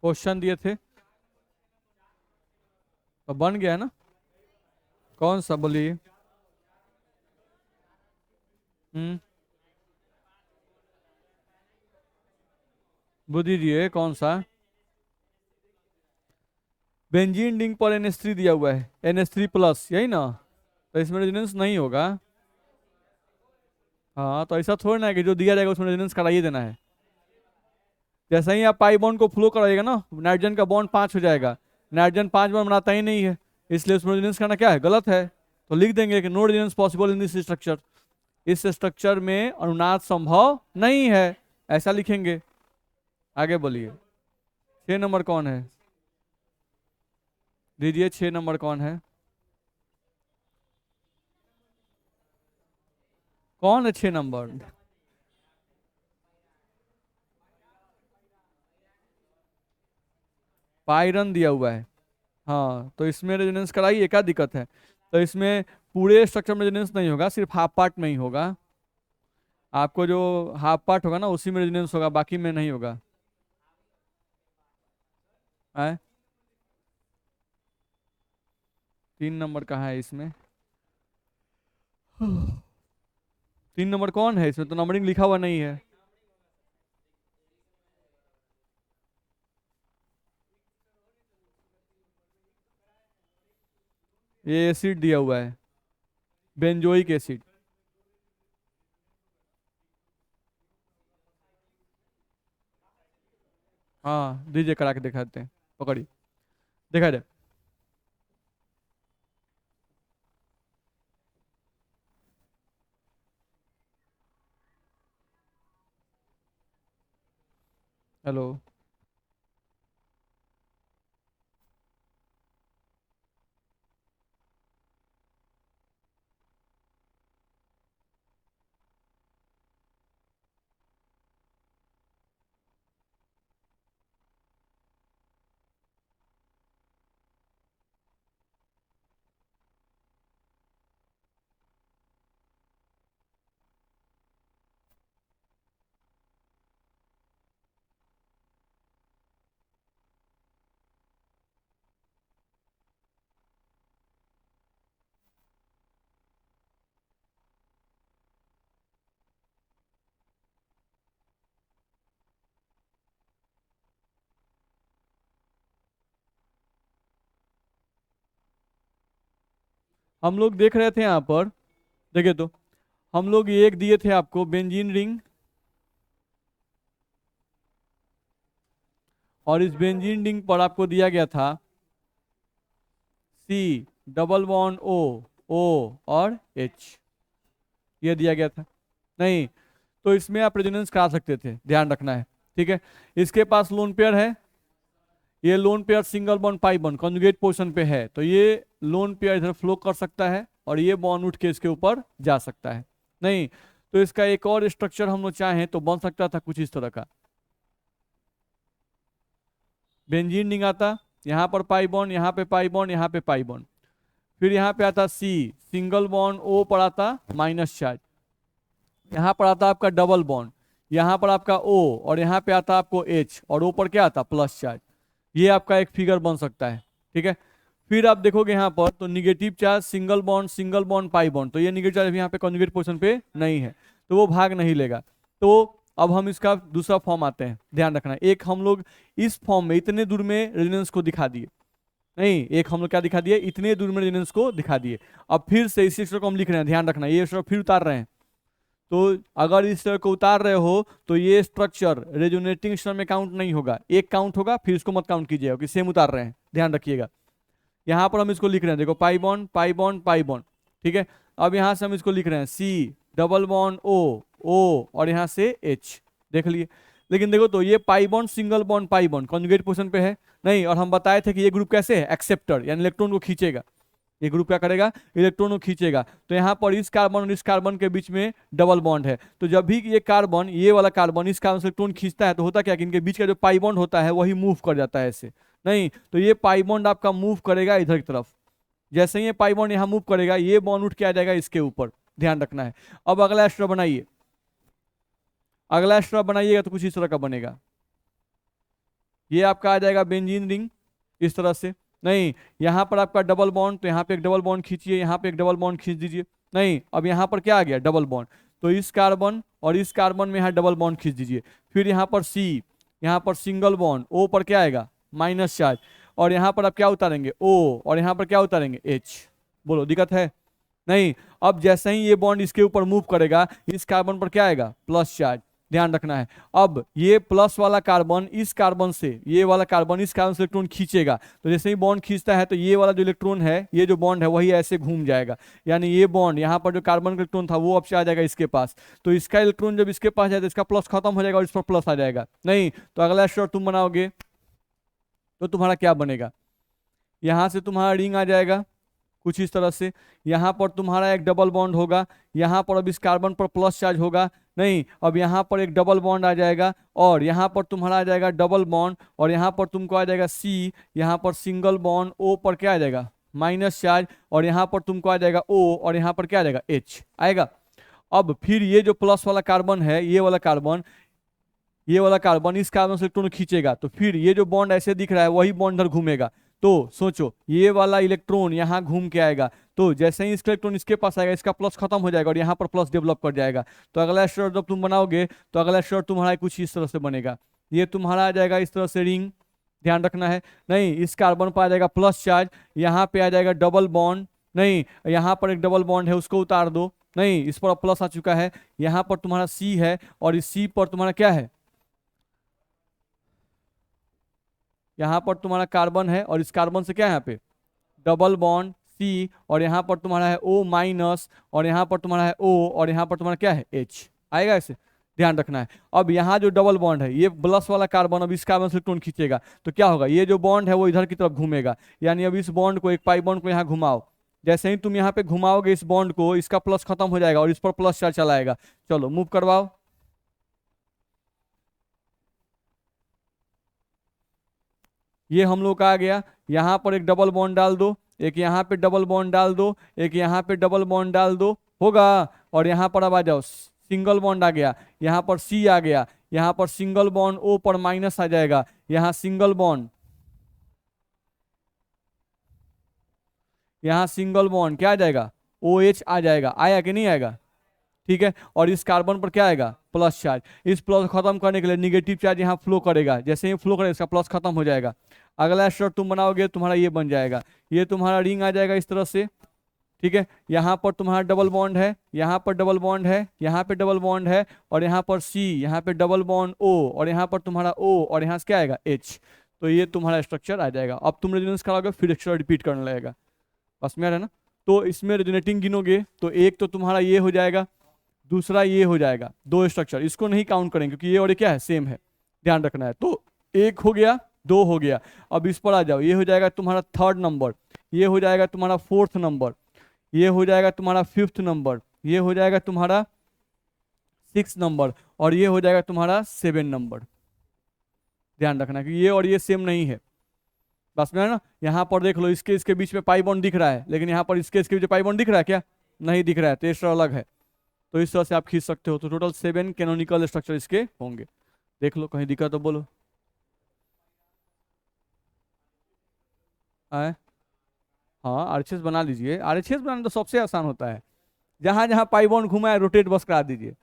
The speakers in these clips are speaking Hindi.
क्वेश्चन दिए थे तो बन गया है ना। कौन सा बोलिए। हम्म। बुद्धि दिए कौन सा। बेंजीन रिंग पर NH3 दिया हुआ है, NH3+, यही ना। तो इसमें रेजोनेंस नहीं होगा। हाँ तो ऐसा थोड़ी ना है कि जो दिया जाएगा उसमें रेजोनेंस कराइए देना है। जैसे ही आप पाई बॉन्ड को फ्लो कराइएगा ना, नाइट्रोजन का बॉन्ड 5 हो जाएगा। नाइट्रोजन 5 बार बनाता ही नहीं है, इसलिए उसमें रेजोनेंस करना क्या है, गलत है। तो लिख देंगे कि no resonance possible in this structure, इस स्ट्रक्चर में अनुनाद संभव नहीं है, ऐसा लिखेंगे। आगे बोलिए। 6 नंबर कौन है, दीजिए 6 नंबर कौन है। कौन है 6 नंबर। पायरन दिया हुआ है। हाँ तो इसमें रेजोनेंस कराइए, क्या दिक्कत है। तो इसमें पूरे स्ट्रक्चर में रेजोनेंस नहीं होगा, सिर्फ हाफ पार्ट में ही होगा। आपको जो हाफ पार्ट होगा ना उसी में रेजोनेंस होगा, बाकी में नहीं होगा। आए 3 नंबर कहाँ है इसमें। 3 नंबर कौन है इसमें, तो नंबरिंग लिखा हुआ नहीं है। ये एसिड दिया हुआ है, बेंजोइक एसिड। हाँ दीजिए करा के दिखाते हैं, पकड़िए, दिखा दे। हेलो। हम लोग देख रहे थे यहाँ पर, देखिए तो हम लोग ये एक दिए थे आपको बेंजीन रिंग, और इस बेंजीन रिंग पर आपको दिया गया था C, डबल बॉन्ड O, और H, ये दिया गया था। नहीं, तो इसमें आप रेजोनेंस करा सकते थे, ध्यान रखना है। ठीक है, इसके पास लोन पेयर है, ये lone pair single bond pi bond conjugate position पे है, तो ये लोन पेयर इधर फ्लो कर सकता है और ये बॉन्ड उठ के इसके ऊपर जा सकता है। नहीं, तो इसका एक और स्ट्रक्चर हम लोग चाहें तो बन सकता था कुछ इस तरह का। बेंजीन रिंग आता, यहाँ पर पाई बॉन्ड, यहाँ पे पाई बॉन्ड, यहाँ पे पाई बॉन्ड, फिर यहाँ पे आता C, सिंगल बॉन्ड O पर आता माइनस चार्ज, यहाँ पर आता आपका डबल बॉन्ड, यहाँ पर आपका O, और यहाँ पे आता आपको H, और O पर क्या आता प्लस चार्ज। ये आपका एक फिगर बन सकता है। ठीक है, फिर आप देखोगे यहाँ पर तो negative charge, single bond pi bond, तो ये निगेटिव चार्ज यहाँ पे कॉन्जुगेट पोजीशन पे नहीं है, तो वो भाग नहीं लेगा। तो अब हम इसका दूसरा फॉर्म आते हैं, ध्यान रखना। एक हम लोग इस फॉर्म में इतने दूर में रेजोनेंस को दिखा दिए, नहीं एक हम लोग क्या दिखा दिए, इतने दूर में रेजोनेंस को दिखा दिए। अब फिर से इसी स्ट्रक्चर को हम लिख रहे हैं, ध्यान रखना, ये स्ट्रक्चर फिर उतार रहे हैं। तो अगर इस स्ट्रक्चर को उतार रहे हो तो ये स्ट्रक्चर रेजोनेटिंग स्ट्रक्चर में काउंट नहीं होगा, एक काउंट होगा, फिर इसको मत काउंट कीजिएगा कि सेम उतार रहे हैं, ध्यान रखिएगा। यहाँ पर हम इसको लिख रहे हैं, देखो pi bond pi bond pi bond. ठीक है, अब यहाँ से हम इसको लिख रहे हैं C, डबल बॉन्ड O, और यहाँ से H, देख लिए। लेकिन देखो तो ये pi bond single bond pi bond conjugate position पे है नहीं, और हम बताए थे कि ये ग्रुप कैसे है, एक्सेप्टर, यानी इलेक्ट्रॉन को खींचेगा। ये ग्रुप क्या करेगा, इलेक्ट्रॉन को खींचेगा। तो यहाँ पर इस कार्बन और इस कार्बन के बीच में डबल बॉन्ड है, तो जब भी ये कार्बन, ये वाला कार्बन इस कार्बन से इलेक्ट्रॉन खींचता है तो होता क्या कि इनके बीच का जो पाई बॉन्ड होता है वही मूव कर जाता है ऐसे। नहीं, तो ये पाई बॉन्ड आपका मूव करेगा इधर की तरफ, जैसे ही ये पाई बॉन्ड यहाँ मूव करेगा ये बॉन्ड उठ के आ जाएगा इसके ऊपर, ध्यान रखना है। अब अगला एक्स्ट्रा बनाइए, अगला एक्स्ट्रा बनाइएगा तो कुछ इस तरह का बनेगा। ये आपका आ जाएगा बेंजीन रिंग इस तरह से। नहीं, यहाँ पर आपका डबल बॉन्ड, तो यहाँ पे एक डबल बॉन्ड खींचिए, यहाँ पे एक डबल बॉन्ड खींच दीजिए। नहीं, अब यहाँ पर क्या आ गया, डबल बॉन्ड, तो इस कार्बन और इस कार्बन में यहाँ डबल बॉन्ड खींच दीजिए। फिर यहाँ पर सी, यहाँ पर सिंगल बॉन्ड, ओ पर क्या आएगा, माइनस चार्ज, और यहाँ पर आप क्या उतारेंगे, ओ, और यहाँ पर क्या उतारेंगे, एच। बोलो दिक्कत है? नहीं। अब जैसे ही ये बॉन्ड इसके ऊपर मूव करेगा, इस कार्बन पर क्या आएगा, प्लस चार्ज, ध्यान रखना है। अब ये प्लस वाला कार्बन इस कार्बन से, ये वाला कार्बन इस कार्बन से इलेक्ट्रॉन खींचेगा, तो जैसे ही बॉन्ड खींचता है तो ये वाला जो इलेक्ट्रॉन है, ये जो बॉन्ड है वही ऐसे घूम जाएगा, यानी ये बॉन्ड यहाँ पर जो कार्बन का इलेक्ट्रॉन था वो अब से आ जाएगा इसके पास, तो इसका इलेक्ट्रॉन जब इसके पास जाए तो इसका प्लस खत्म हो जाएगा और इस पर प्लस आ जाएगा। नहीं, तो अगला स्टेप तुम बनाओगे तो तुम्हारा क्या बनेगा, यहाँ से तुम्हारा रिंग आ जाएगा कुछ इस तरह से, यहाँ पर तुम्हारा एक डबल बॉन्ड होगा, यहाँ पर अब इस कार्बन पर प्लस चार्ज होगा। नहीं, अब यहाँ पर एक डबल बॉन्ड आ जाएगा, और यहाँ पर तुम्हारा आ जाएगा डबल बॉन्ड, और यहाँ पर तुमको आ जाएगा सी, यहाँ पर सिंगल बॉन्ड, ओ पर क्या आ जाएगा, माइनस चार्ज, और यहाँ पर तुमको आ जाएगा ओ, और यहाँ पर क्या आ जाएगा, एच आएगा। अब फिर ये जो प्लस वाला कार्बन है, ये वाला कार्बन, ये वाला कार्बन इस कार्बन से इलेक्ट्रॉन खींचेगा, तो फिर ये जो बॉन्ड ऐसे दिख रहा है वही बॉन्ड इधर घूमेगा। तो सोचो, ये वाला इलेक्ट्रॉन यहाँ घूम के आएगा, तो जैसे ही इसका इलेक्ट्रॉन इसके पास आएगा, इसका प्लस खत्म हो जाएगा और यहाँ पर प्लस डेवलप कर जाएगा। तो अगला स्टेप जब तुम बनाओगे तो अगला स्टेप तुम्हारा कुछ इस तरह से बनेगा, ये तुम्हारा आ जाएगा इस तरह से रिंग, ध्यान रखना है। नहीं, इस कार्बन पर आ जाएगा प्लस चार्ज, यहाँ पे आ जाएगा डबल बॉन्ड, नहीं यहाँ पर एक डबल बॉन्ड है उसको उतार दो, नहीं इस पर प्लस आ चुका है, यहाँ पर तुम्हारा सी है, और इस सी पर तुम्हारा क्या है, यहाँ पर तुम्हारा कार्बन है, और इस कार्बन से क्या है यहाँ पे डबल बॉन्ड सी, और यहाँ पर तुम्हारा है ओ माइनस, और यहाँ पर तुम्हारा है ओ, और यहाँ पर तुम्हारा क्या है, एच आएगा ऐसे, ध्यान रखना है। अब यहाँ जो डबल बॉन्ड है, ये प्लस वाला कार्बन अब इस कार्बन से इलेक्ट्रॉन खींचेगा, तो क्या होगा, ये जो बॉन्ड है वो इधर की तरफ घूमेगा, यानी अब इस बॉन्ड को, एक पाई बॉन्ड को यहाँ घुमाओ, जैसे ही तुम यहाँ पे घुमाओगे इस बॉन्ड को, इसका प्लस खत्म हो जाएगा और इस पर प्लस चार्ज चलाएगा। चलो मूव करवाओ, ये हम लोग का आ गया। यहाँ पर एक डबल बॉन्ड डाल दो, एक यहाँ पे डबल बॉन्ड डाल दो, एक यहाँ पे डबल बॉन्ड डाल दो, होगा। और यहाँ पर अब आ जाओ, सिंगल बॉन्ड आ गया, यहाँ पर सी आ गया, यहाँ पर सिंगल बॉन्ड ओ पर माइनस आ जाएगा, यहाँ सिंगल बॉन्ड, यहाँ सिंगल बॉन्ड क्या आ जाएगा, ओ एच आ जाएगा, आया कि नहीं आएगा, ठीक है। और इस कार्बन पर क्या आएगा, प्लस चार्ज, इस प्लस खत्म करने के लिए निगेटिव चार्ज यहाँ फ्लो करेगा, जैसे ही फ्लो करेगा इसका प्लस खत्म हो जाएगा। अगला स्टेप तुम बनाओगे तुम्हारा ये बन जाएगा, ये तुम्हारा रिंग आ जाएगा इस तरह से, ठीक है। यहाँ पर तुम्हारा डबल बॉन्ड है, यहाँ पर डबल बॉन्ड है, यहाँ पे डबल बॉन्ड है, और यहाँ पर सी, यहाँ पे डबल बॉन्ड ओ, और यहाँ पर तुम्हारा ओ, और यहाँ से क्या आएगा, एच। तो ये तुम्हारा स्ट्रक्चर आ जाएगा। अब तुम रेजोनेंस कराओगे फिर एक्स्ट्रा रिपीट करने लगेगा, बस में आ रहा है ना। तो इसमें रेजोनेटिंग गिनोगे तो एक तो तुम्हारा ये हो जाएगा, दूसरा ये हो जाएगा, दो स्ट्रक्चर, इसको नहीं काउंट करेंगे क्योंकि ये और ये क्या है, सेम है, ध्यान रखना है। तो एक हो गया, दो हो गया। अब इस पर आ जाओ, ये हो जाएगा तुम्हारा थर्ड नंबर, ये हो जाएगा तुम्हारा फोर्थ नंबर, ये हो जाएगा तुम्हारा फिफ्थ नंबर, ये हो जाएगा तुम्हारा सिक्स नंबर, और ये हो जाएगा तुम्हारा सेवन नंबर। ध्यान रखना कि ये और ये सेम नहीं है, बस में है ना। यहाँ पर देख लो, इसके इसके बीच में पाई बॉन्ड दिख रहा है, लेकिन यहाँ पर इसके इसके बीच में पाई बॉन्ड दिख रहा है क्या, नहीं दिख रहा है, तो ये अलग है। तो इस तरह से आप खींच सकते हो। तो टोटल 7 कैनोनिकल स्ट्रक्चर इसके होंगे। देख लो, कहीं दिक्कत तो बोलो। आए, हाँ आरएचएस बना लीजिए, आरएचएस बनाना तो सबसे आसान होता है, जहां जहां पाई बॉन्ड घुमा है रोटेट बस करा दीजिए।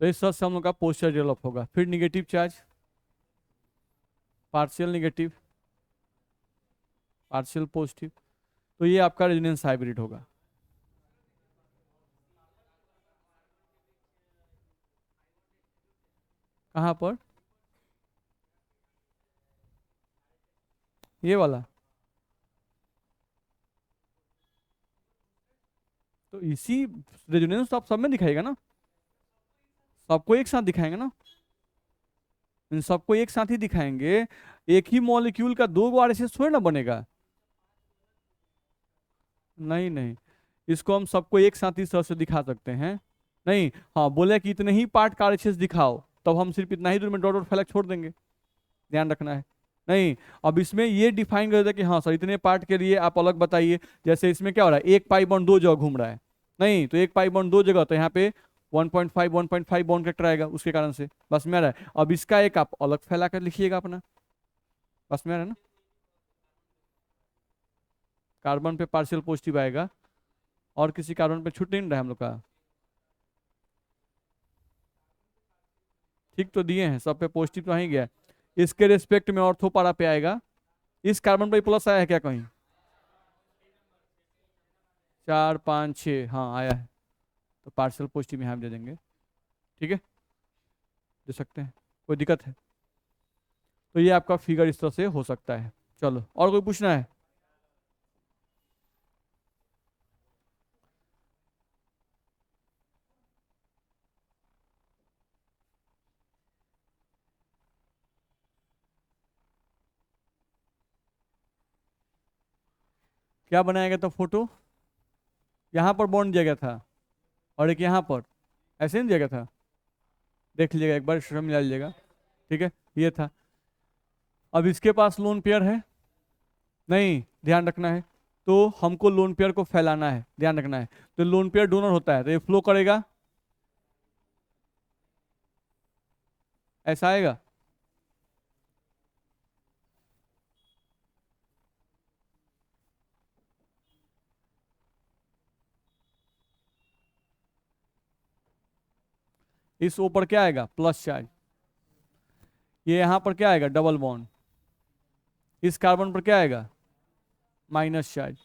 तो इस तरह से हम लोग का पोस्चर डेवलप होगा। फिर negative charge, partial negative, partial positive, तो ये आपका रेजोनेंस हाइब्रिड होगा। कहाँ पर? ये वाला? तो इसी रेजोनेंस तो आप सब में दिखाएगा ना, सबको एक साथ दिखाएंगे ना, इन सबको एक साथ ही दिखाएंगे। एक ही मॉलिक्यूल का दो गो आरएचएस थोड़ी ना बनेगा। नहीं नहीं, इसको हम सबको एक साथ इस तरह से दिखा सकते हैं। नहीं, हाँ बोले कि इतने ही पार्ट का आरएचएस दिखाओ, तब हम सिर्फ इतना ही दूर में डॉट डॉट फैलक छोड़ देंगे, ध्यान रखना है। नहीं, अब इसमें ये डिफाइन कर दें कि हाँ सर इतने पार्ट के लिए आप अलग बताइए। जैसे इसमें क्या हो रहा है, एक पाई बॉन्ड दो जगह घूम रहा है, नहीं तो एक पाई बॉन्ड दो जगह, तो यहाँ पे 1.5 बॉन्ड करेक्टर आएगा उसके कारण से, बस में आ रहा है। अब इसका एक आप अलग फैला कर लिखिएगा अपना, बस में आ रहा है ना। कार्बन पे पार्शियल पॉजिटिव आएगा, और किसी कार्बन पे छूट नहीं रहा है हम लोग का। ठीक तो दिए हैं, सब पे पॉजिटिव तो वहीं गया है। इसके रिस्पेक्ट में ऑर्थो पारा पे आएगा। इस कार्बन पे प्लस आया है क्या कहीं? 4 5 6, हाँ आया है, तो पार्शियल पॉजिटिव यहाँ दे देंगे। ठीक है, दे सकते हैं, कोई दिक्कत है? तो ये आपका फिगर इस तरह से हो सकता है। चलो, और कोई पूछना है? क्या बनाया गया था फोटो? यहाँ पर बॉन्ड दिया गया था, और एक यहाँ पर, ऐसे नहीं दिया गया था? देख लीजिएगा एक बार, श्रम मिला लीजिएगा। ठीक है, ये था। अब इसके पास लोन पेयर है, नहीं ध्यान रखना है। तो हमको लोन पेयर को फैलाना है, ध्यान रखना है। तो लोन पेयर डोनर होता है, तो ये फ्लो करेगा, ऐसा आएगा। इस ऊपर क्या आएगा, प्लस चार्ज। ये यहाँ पर क्या आएगा, डबल बॉन्ड। इस कार्बन पर क्या आएगा, माइनस चार्ज।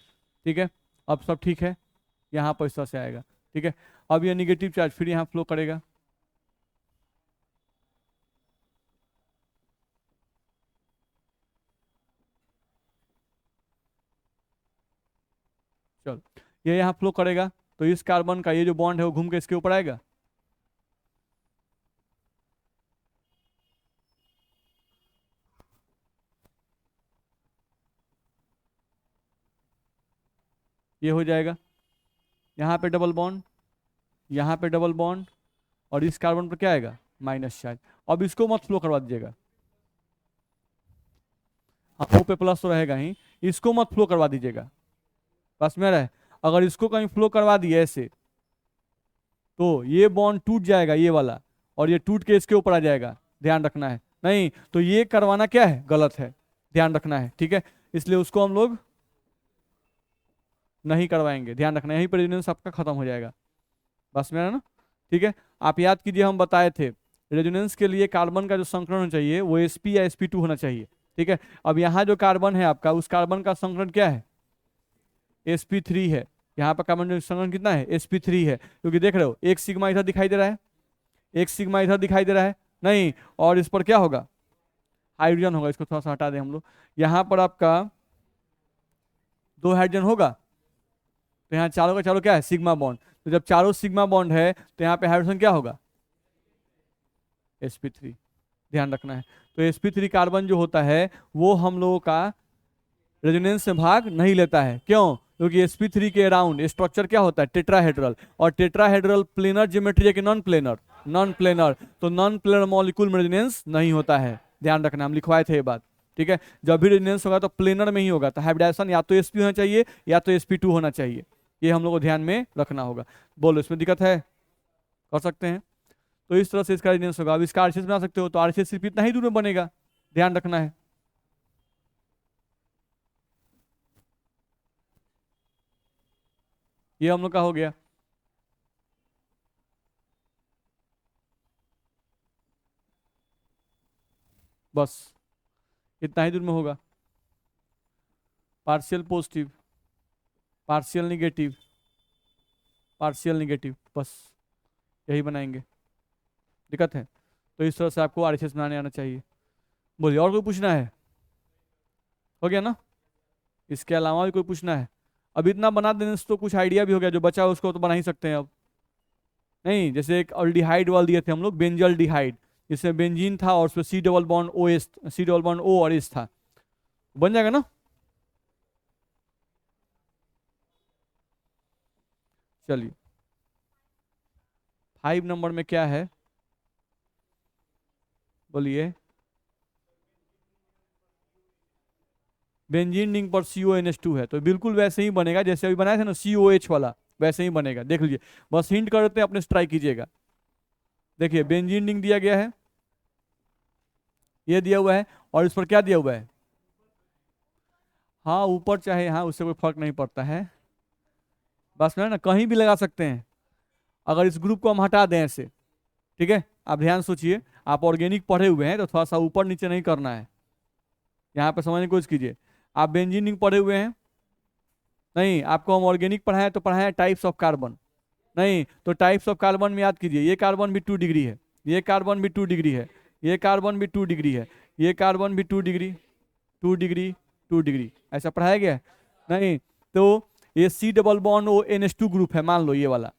ठीक है, अब सब ठीक है, यहाँ पर इस तरह से आएगा। ठीक है, अब ये निगेटिव चार्ज फिर यहाँ फ्लो करेगा। चलो, ये यहाँ फ्लो करेगा, तो इस कार्बन का ये जो बॉन्ड है वो घूम के इसके ऊपर आएगा। ये हो जाएगा, यहाँ पे डबल बॉन्ड, यहाँ पे डबल बॉन्ड, और इस कार्बन पर क्या आएगा, माइनस चार्ज। अब इसको मत फ्लो करवा दीजिएगा, हाँ ओ पे प्लस तो रहेगा ही, इसको मत फ्लो करवा दीजिएगा, बस में रहे। अगर इसको कहीं फ्लो करवा दिए ऐसे, तो ये बॉन्ड टूट जाएगा ये वाला, और ये टूट के इसके ऊपर आ जाएगा, ध्यान रखना है। नहीं तो ये करवाना क्या है, गलत है, ध्यान रखना है। ठीक है, इसलिए उसको हम लोग नहीं करवाएंगे, ध्यान रखना है, यहीं पर रेजोनेंस आपका खत्म हो जाएगा, बस में है ना। ठीक है, आप याद कीजिए हम बताए थे, रेजोनेंस के लिए कार्बन का जो संकरण होना चाहिए वो sp या sp2 होना चाहिए। ठीक है, अब यहाँ जो कार्बन है आपका, उस कार्बन का संकरण क्या है, sp3 है। यहाँ पर कार्बन जो संकरण कितना है, sp3 है, क्योंकि देख रहे हो एक सिग्मा इधर दिखाई दे रहा है, एक सिग्मा इधर दिखाई दे रहा है, नहीं, और इस पर क्या होगा, हाइड्रोजन होगा। इसको थोड़ा सा हटा दें हम लोग, यहाँ पर आपका दो हाइड्रोजन होगा, तो यहाँ चारों का चारों क्या है, सिग्मा बॉन्ड। तो जब चारों सिग्मा बॉन्ड है, तो यहाँ पे हाइड्रोजन क्या होगा, sp3, ध्यान रखना है। तो sp3 कार्बन जो होता है वो हम लोगों का रेजोनेंस में भाग नहीं लेता है, क्यों? क्योंकि sp3 के अराउंड स्ट्रक्चर क्या होता है, टेट्राहेड्रल, और टेट्राहेड्रल प्लेनर ज्योमेट्री है कि नॉन प्लेनर, नॉन प्लेनर, तो नॉन प्लेनर मॉलिक्यूल में रेजोनेंस नहीं होता है, ध्यान रखना, हम लिखवाए थे ये बात। ठीक है, जब भी रेजोनेंस होगा तो प्लेनर में ही होगा, तो हाइब्रिडाइजेशन या तो sp होना चाहिए या तो sp2 होना चाहिए, ये हम लोग को ध्यान में रखना होगा। बोलो, इसमें दिक्कत है? कर सकते हैं। तो इस तरह से इसका रेजोनेंस होगा। अब इसका आरसीएस बना सकते हो, तो आरसीएस सिर्फ इतना ही दूर में बनेगा, ध्यान रखना है। ये हम लोग का हो गया। बस इतना ही दूर में होगा, partial positive, partial negative, partial negative, बस यही बनाएंगे। दिक्कत है? तो इस तरह से आपको आरएचएस बनाने आना चाहिए। बोलिए, और कोई पूछना है? हो गया ना? इसके अलावा भी कोई पूछना है? अब इतना बना देने से तो कुछ आइडिया भी हो गया, जो बचा उसको तो बना ही सकते हैं अब। नहीं, जैसे एक अल्डिहाइड वाल दिए थे हम लोग, बेंजल डिहाइड, जिसमें बेंजीन था और उसमें C double bond O S, C double bond O और एस था, बन जाएगा ना? चलिए, 5 नंबर में क्या है? बोलिए। बेंजीन रिंग पर CONH2 है, तो बिल्कुल वैसे ही बनेगा जैसे अभी बनाया था ना COH वाला, वैसे ही बनेगा, देख लीजिए। बस हिंट कर देते हैं, अपने से ट्राई कीजिएगा। देखिए, बेंजीन रिंग दिया गया है, ये दिया हुआ है, और इस पर क्या दिया हुआ है? हाँ, ऊपर चाहे यहाँ, उससे कोई फर्क नहीं पड़ता है। बस में ना, कहीं भी लगा सकते हैं। अगर इस ग्रुप को हम हटा दें ऐसे, ठीक है, आप ध्यान सोचिए, आप ऑर्गेनिक पढ़े हुए हैं तो थोड़ा सा ऊपर नीचे नहीं करना है, यहाँ पे समझने की कोशिश कीजिए। आप बेंजीनिंग पढ़े हुए हैं? नहीं, आपको हम ऑर्गेनिक पढ़ाएं तो पढ़ाएं टाइप्स ऑफ कार्बन। नहीं, तो टाइप्स ऑफ कार्बन में याद कीजिए, ये कार्बन भी 2 डिग्री है, ये कार्बन भी 2 डिग्री है, ये कार्बन भी 2 डिग्री है, ये कार्बन भी 2 डिग्री, 2 डिग्री, 2 डिग्री, ऐसा पढ़ाया गया है? नहीं। तो ये C+O NH2 ग्रुप है, मान लो ये वाला।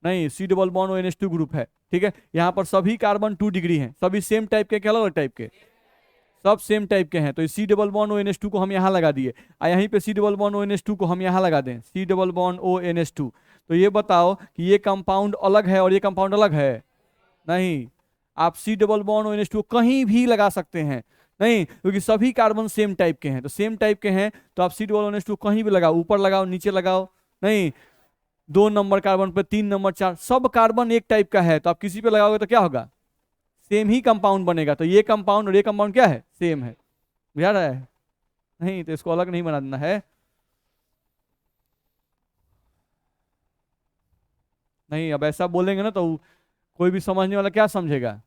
नहीं, C+O NH2 ग्रुप है, ठीक है। यहाँ पर सभी कार्बन 2 डिग्री हैं, सभी सेम टाइप के, अलग अलग टाइप के? सब सेम टाइप के हैं, तो C+O NH2 को हम यहाँ लगा दिए, और यहीं पे C+O NH2 को हम यहाँ लगा दें, C+O NH2। तो ये बताओ कि ये कंपाउंड अलग है और ये कंपाउंड अलग है? नहीं, आप C+O NH2 को कहीं भी लगा सकते हैं। नहीं, क्योंकि सभी कार्बन सेम टाइप के हैं, तो सेम टाइप के हैं तो आप C+O NH2 कहीं भी लगाओ, ऊपर लगाओ, नीचे लगाओ। नहीं, 2 नंबर कार्बन पे, 3 नंबर, 4, सब कार्बन एक टाइप का है, तो आप किसी पे लगाओगे तो क्या होगा? सेम ही कंपाउंड बनेगा। तो ये कंपाउंड और ये कंपाउंड क्या है? सेम है। बुझा रहा है? नहीं, तो इसको अलग नहीं बना देना है। नहीं, अब ऐसा बोलेंगे ना तो कोई भी समझने वाला क्या समझेगा?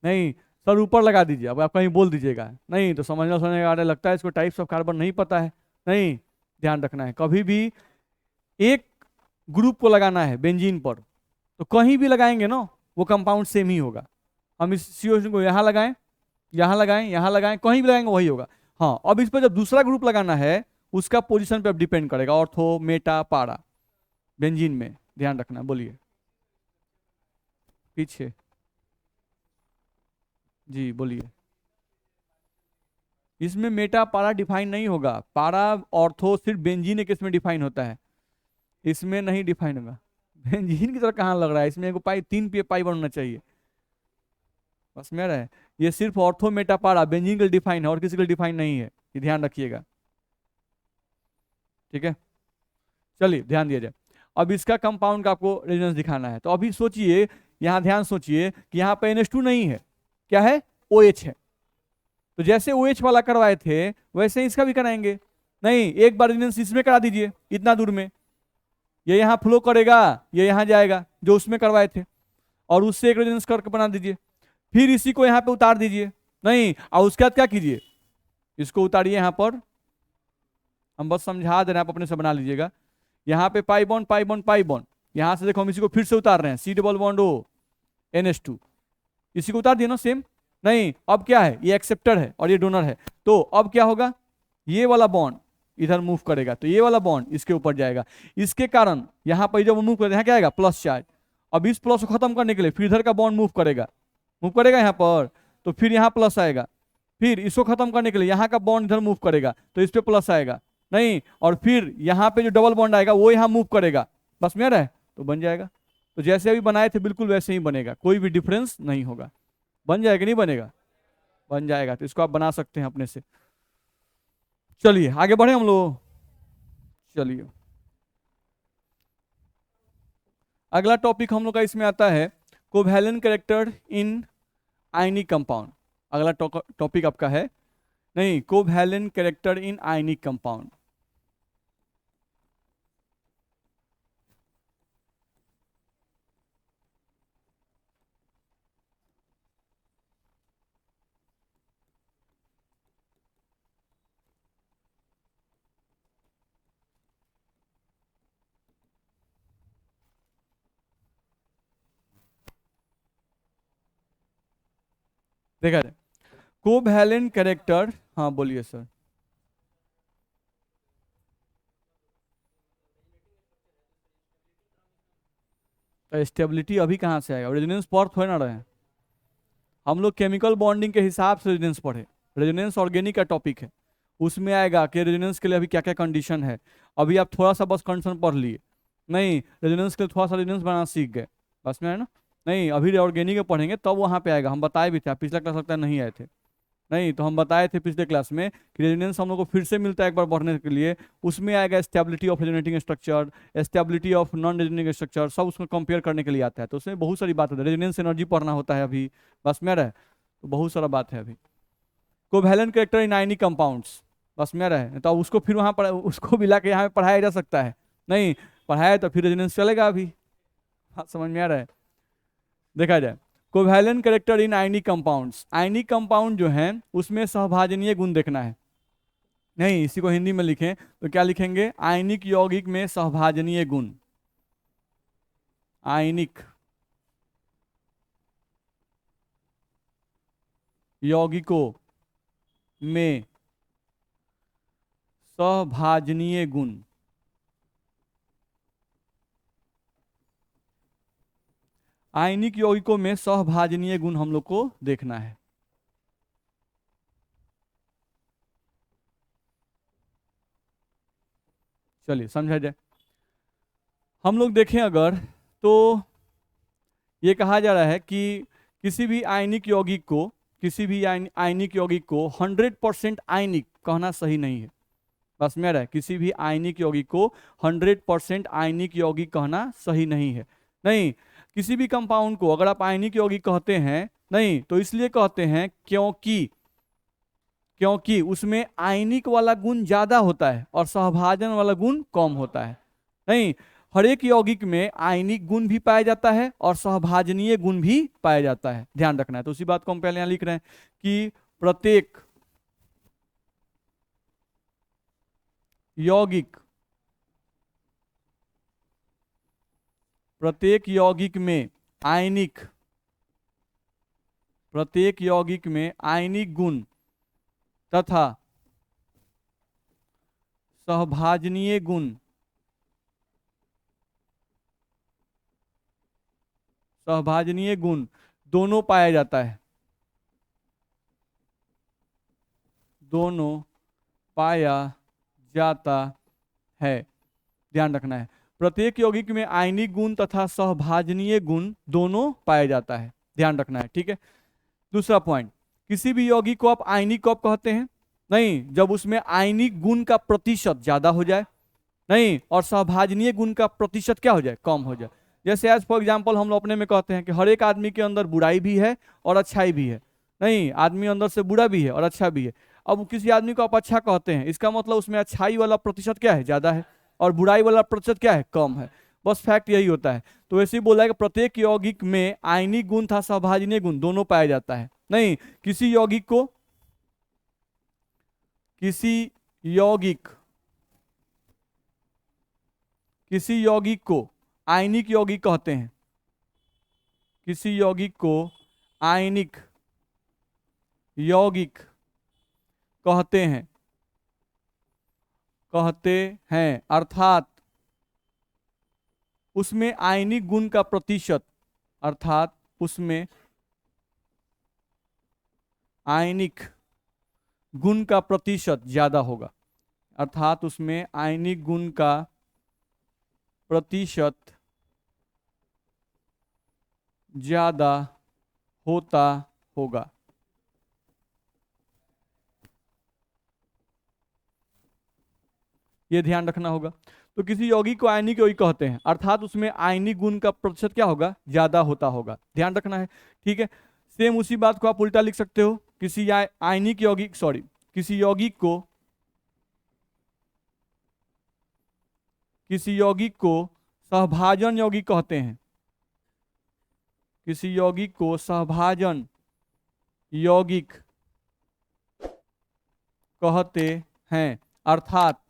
नहीं, सर ऊपर लगा दीजिए, अब आप कहीं बोल दीजिएगा, नहीं तो समझने वाले लगता है इसको टाइप्स ऑफ कार्बन नहीं पता है। नहीं, ध्यान रखना है, कभी भी एक ग्रुप को लगाना है बेंजीन पर, तो कहीं भी लगाएंगे ना, वो कंपाउंड सेम ही होगा। हम इस CO को यहाँ लगाएं, यहाँ लगाएं, यहाँ लगाएं, कहीं भी लगाएंगे वही होगा। हाँ, अब इस पर जब दूसरा ग्रुप लगाना है, उसका पोजीशन पे अब डिपेंड करेगा, ऑर्थो, मेटा, पारा, बेंजीन में, ध्यान रखना। बोलिए। पीछे। जी बोलिए। इसमें मेटा पारा डिफाइन नहीं होगा, पारा ऑर्थो सिर्फ बेंजीन एक इसमें डिफाइन होता है, इसमें नहीं डिफाइन होगा। बेंजीन की तरह कहाँ लग रहा है, इसमें एक पाई, 3 पाई बनना चाहिए। बस मेरा है, ये सिर्फ ऑर्थो मेटा पारा बेंजीन के लिए डिफाइन है, और किसी के लिए डिफाइन नहीं है, ये ध्यान रखिएगा, ठीक है। चलिए, ध्यान दिया जाए। अब इसका कंपाउंड का आपको रेजोनेंस दिखाना है, तो अभी सोचिए, यहाँ ध्यान सोचिए कि यहाँ पे NH2 नहीं है, क्या है? OH है। तो जैसे OH वाला करवाए थे वैसे ही इसका भी कराएंगे। नहीं, एक बार रेजोनेंस इसमें करा दीजिए, इतना दूर में, ये यहाँ फ्लो करेगा, ये यहाँ जाएगा जो उसमें करवाए थे, और उससे एक रेजोनेंस करके बना दीजिए, फिर इसी को यहाँ पे उतार दीजिए। नहीं, और उसके बाद क्या कीजिए, इसको उतारिए यहाँ पर, हम बस समझा दे रहे हैं, आप अपने से बना लीजिएगा। यहाँ पे pi bond, pi bond, pi bond, यहाँ से देखो हम इसी को फिर से उतार रहे हैं, C+O NH2, इसी को उतार दिए ना सेम। नहीं, अब क्या है, ये एक्सेप्टर है और ये डोनर है, तो अब क्या होगा, ये वाला बॉन्ड इधर मूव करेगा, तो ये वाला बॉन्ड इसके ऊपर जाएगा, इसके कारण यहाँ पर जब मूव करेगा, यहाँ क्या आएगा? Plus charge. अब इस प्लस को खत्म करने के लिए फिर इधर का बॉन्ड मूव करेगा, मूव करेगा यहाँ पर, तो फिर यहाँ प्लस आएगा, फिर इसको खत्म करने के लिए यहाँ का बॉन्ड इधर मूव करेगा, तो इस पे प्लस आएगा। नहीं, और फिर यहाँ पे जो डबल बॉन्ड आएगा वो यहाँ मूव करेगा, बस में रहे, तो बन जाएगा। तो जैसे अभी बनाए थे बिल्कुल वैसे ही बनेगा, कोई भी डिफरेंस नहीं होगा। बन जाएगा, नहीं बनेगा? बन जाएगा, तो इसको आप बना सकते हैं अपने से। चलिए आगे बढ़े हम लोग। चलिए, अगला टॉपिक हम लोग का इसमें आता है covalent character in ionic compound. अगला टॉपिक आपका है, नहीं, covalent character in ionic compound. देखा जाए कोवैलेंट कैरेक्टर, हाँ बोलिए सर। तो स्टेबिलिटी अभी कहाँ से आएगा, रेजोनेंस पढ़ थोड़े ना रहे हैं हम लोग, केमिकल बॉन्डिंग के हिसाब से रेजोनेंस पढ़े। रेजोनेंस ऑर्गेनिक का टॉपिक है, उसमें आएगा कि रेजोनेंस के लिए अभी क्या क्या कंडीशन है। अभी आप थोड़ा सा बस कंडीशन पढ़ लिए, नहीं रेजोनेंस के लिए थोड़ा सा रेजोनेंस बनाना सीख गए, बस में है ना। नहीं अभी ऑर्गेनिक में पढ़ेंगे तब वहाँ पे आएगा, हम बताए भी थे, आप पिछला क्लास लगता है नहीं आए थे। नहीं तो हम बताए थे पिछले क्लास में कि रेजोनेंस हम लोग को फिर से मिलता है एक बार बढ़ने के लिए, उसमें आएगा stability of resonating structure, stability of non resonating structure, सब उसमें कंपेयर करने के लिए आता है। तो उसमें बहुत सारी बात होती है, रेजोनेंस एनर्जी पढ़ना होता है अभी, बस में रहे तो बहुत सारा बात है अभी। Covalent character in ionic compounds, बस में रहे तो अब उसको फिर वहाँ पर उसको भी ला के यहाँ पे पढ़ाया जा सकता है, नहीं पढ़ाया तो फिर रेजोनेंस चलेगा अभी। हाँ समझ में आ रहा है। देखा जाए covalent character in ionic compounds, ionic compound जो है उसमें सहभाजनीय गुण देखना है। नहीं इसी को हिंदी में लिखें तो क्या लिखेंगे, आयनिक यौगिक में सहभाजनीय गुण, आयनिक यौगिकों में सहभाजनीय गुण, आयनिक यौगिकों में सहभाजनीय गुण हम लोग को देखना है। चलिए समझा जाए, हम लोग देखें अगर तो ये कहा जा रहा है कि किसी भी आयनिक यौगिक को, किसी भी आयनिक यौगिक को 100% आयनिक कहना सही नहीं है, बस में रहे किसी भी आयनिक यौगिक को 100% आयनिक यौगिक कहना सही नहीं है। नहीं किसी भी कंपाउंड को अगर आप आयनिक यौगिक कहते हैं, नहीं तो इसलिए कहते हैं क्योंकि क्योंकि उसमें आयनिक वाला गुण ज्यादा होता है और सहभाजन वाला गुण कम होता है। नहीं हर एक यौगिक में आयनिक गुण भी पाया जाता है और सहभाजनीय गुण भी पाया जाता है, ध्यान रखना है। तो उसी बात को हम पहले यहां लिख रहे हैं कि प्रत्येक यौगिक, प्रत्येक यौगिक में आयनिक, प्रत्येक यौगिक में आयनिक गुण तथा सहभाजनीय गुण, सहभाजनीय गुण दोनों पाया जाता है, दोनों पाया जाता है, ध्यान रखना है। प्रत्येक यौगिक में आयनिक गुण तथा सहभाजनीय गुण दोनों पाया जाता है, ध्यान रखना है, ठीक है। दूसरा पॉइंट, किसी भी यौगिक को आप आयनिक कब कहते हैं, नहीं जब उसमें आयनिक गुण का प्रतिशत ज्यादा हो जाए, नहीं और सहभाजनीय गुण का प्रतिशत क्या हो जाए, कम हो जाए। जैसे एज फॉर एग्जाम्पल हम लोग अपने में कहते हैं कि हर एक आदमी के अंदर बुराई भी है और अच्छाई भी है, नहीं आदमी अंदर से बुरा भी है और अच्छा भी है। अब किसी आदमी को आप अच्छा कहते हैं, इसका मतलब उसमें अच्छाई वाला प्रतिशत क्या है, ज्यादा है, और बुराई वाला प्रतिशत क्या है, कम है। बस फैक्ट यही होता है। तो ऐसे ही बोला है कि प्रत्येक यौगिक में आयनिक गुण था सहभाजनीय गुण दोनों पाया जाता है। नहीं किसी यौगिक को, किसी यौगिक, किसी यौगिक को आयनिक यौगिक कहते हैं, किसी यौगिक को आयनिक यौगिक कहते हैं, कहते हैं अर्थात उसमें आयनिक गुण का प्रतिशत, अर्थात उसमें आयनिक गुण का प्रतिशत ज्यादा होगा, अर्थात उसमें आयनिक गुण का प्रतिशत ज्यादा होता होगा। ये ध्यान रखना होगा। तो किसी यौगिक को आयनिक यौगिक कहते हैं अर्थात उसमें आयनिक गुण का प्रतिशत क्या होगा, ज्यादा होता होगा, ध्यान रखना है, ठीक है। सेम उसी बात को आप उल्टा लिख सकते हो, किसी आयनिक यौगिक, सॉरी किसी यौगिक को, किसी यौगिक को सहभाजन यौगिक कहते हैं, किसी यौगिक को सहभाजन यौगिक कहते हैं अर्थात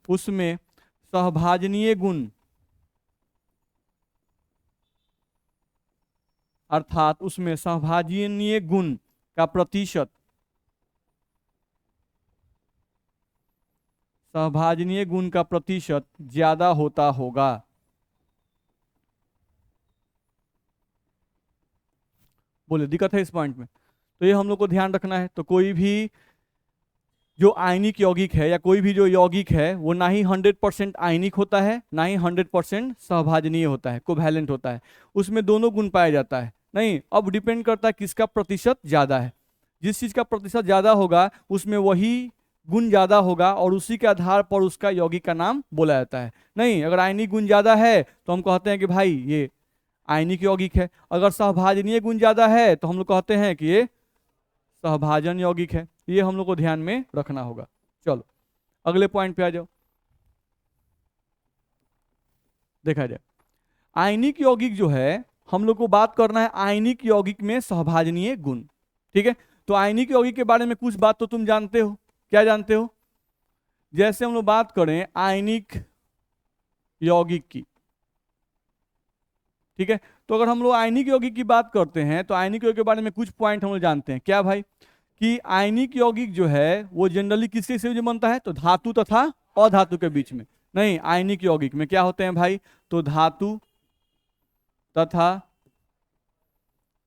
उसमें सहभाजनीय गुण अर्थात उसमें सहभाजनीय गुण का प्रतिशत, सहभाजनीय गुण का प्रतिशत ज्यादा होता होगा। बोले दिक्कत है इस पॉइंट में? तो ये हम लोग को ध्यान रखना है। तो कोई भी जो आयनिक यौगिक है या कोई भी जो यौगिक है वो ना ही 100% आयनिक होता है, ना ही 100% सहभाजनीय होता है, कोवैलेंट होता है। उसमें दोनों गुण पाया जाता है। नहीं, अब डिपेंड करता है किसका प्रतिशत ज्यादा है। जिस चीज का प्रतिशत ज्यादा होगा उसमें वही गुण ज्यादा होगा और उसी के आधार पर उसका यौगिक का नाम बोला जाता है। नहीं, अगर आयनिक गुण ज्यादा है तो हम कहते हैं कि भाई ये आयनिक यौगिक है। अगर सहभाजनीय गुण ज्यादा है तो हम लोग कहते हैं कि ये सहभाजन यौगिक है। ये हम लोग को ध्यान में रखना होगा। चलो अगले पॉइंट पे आ जाओ। देखा जाए आयनिक यौगिक जो है, हम लोग को बात करना है आयनिक यौगिक में सहभाजनीय गुण। ठीक है, तो आयनिक यौगिक के बारे में कुछ बात तो तुम जानते हो। क्या जानते हो? जैसे हम लोग बात करें आयनिक यौगिक की, ठीक है, तो अगर हम लोग आयनिक यौगिक की बात करते हैं तो आयनिक यौगिक के बारे में कुछ पॉइंट हम लोग जानते हैं। क्या भाई? कि आयनिक यौगिक जो है वो जनरली किसके से बनता है? तो धातु तथा अधातु के बीच में। नहीं, आयनिक यौगिक में क्या होते हैं भाई? तो धातु तथा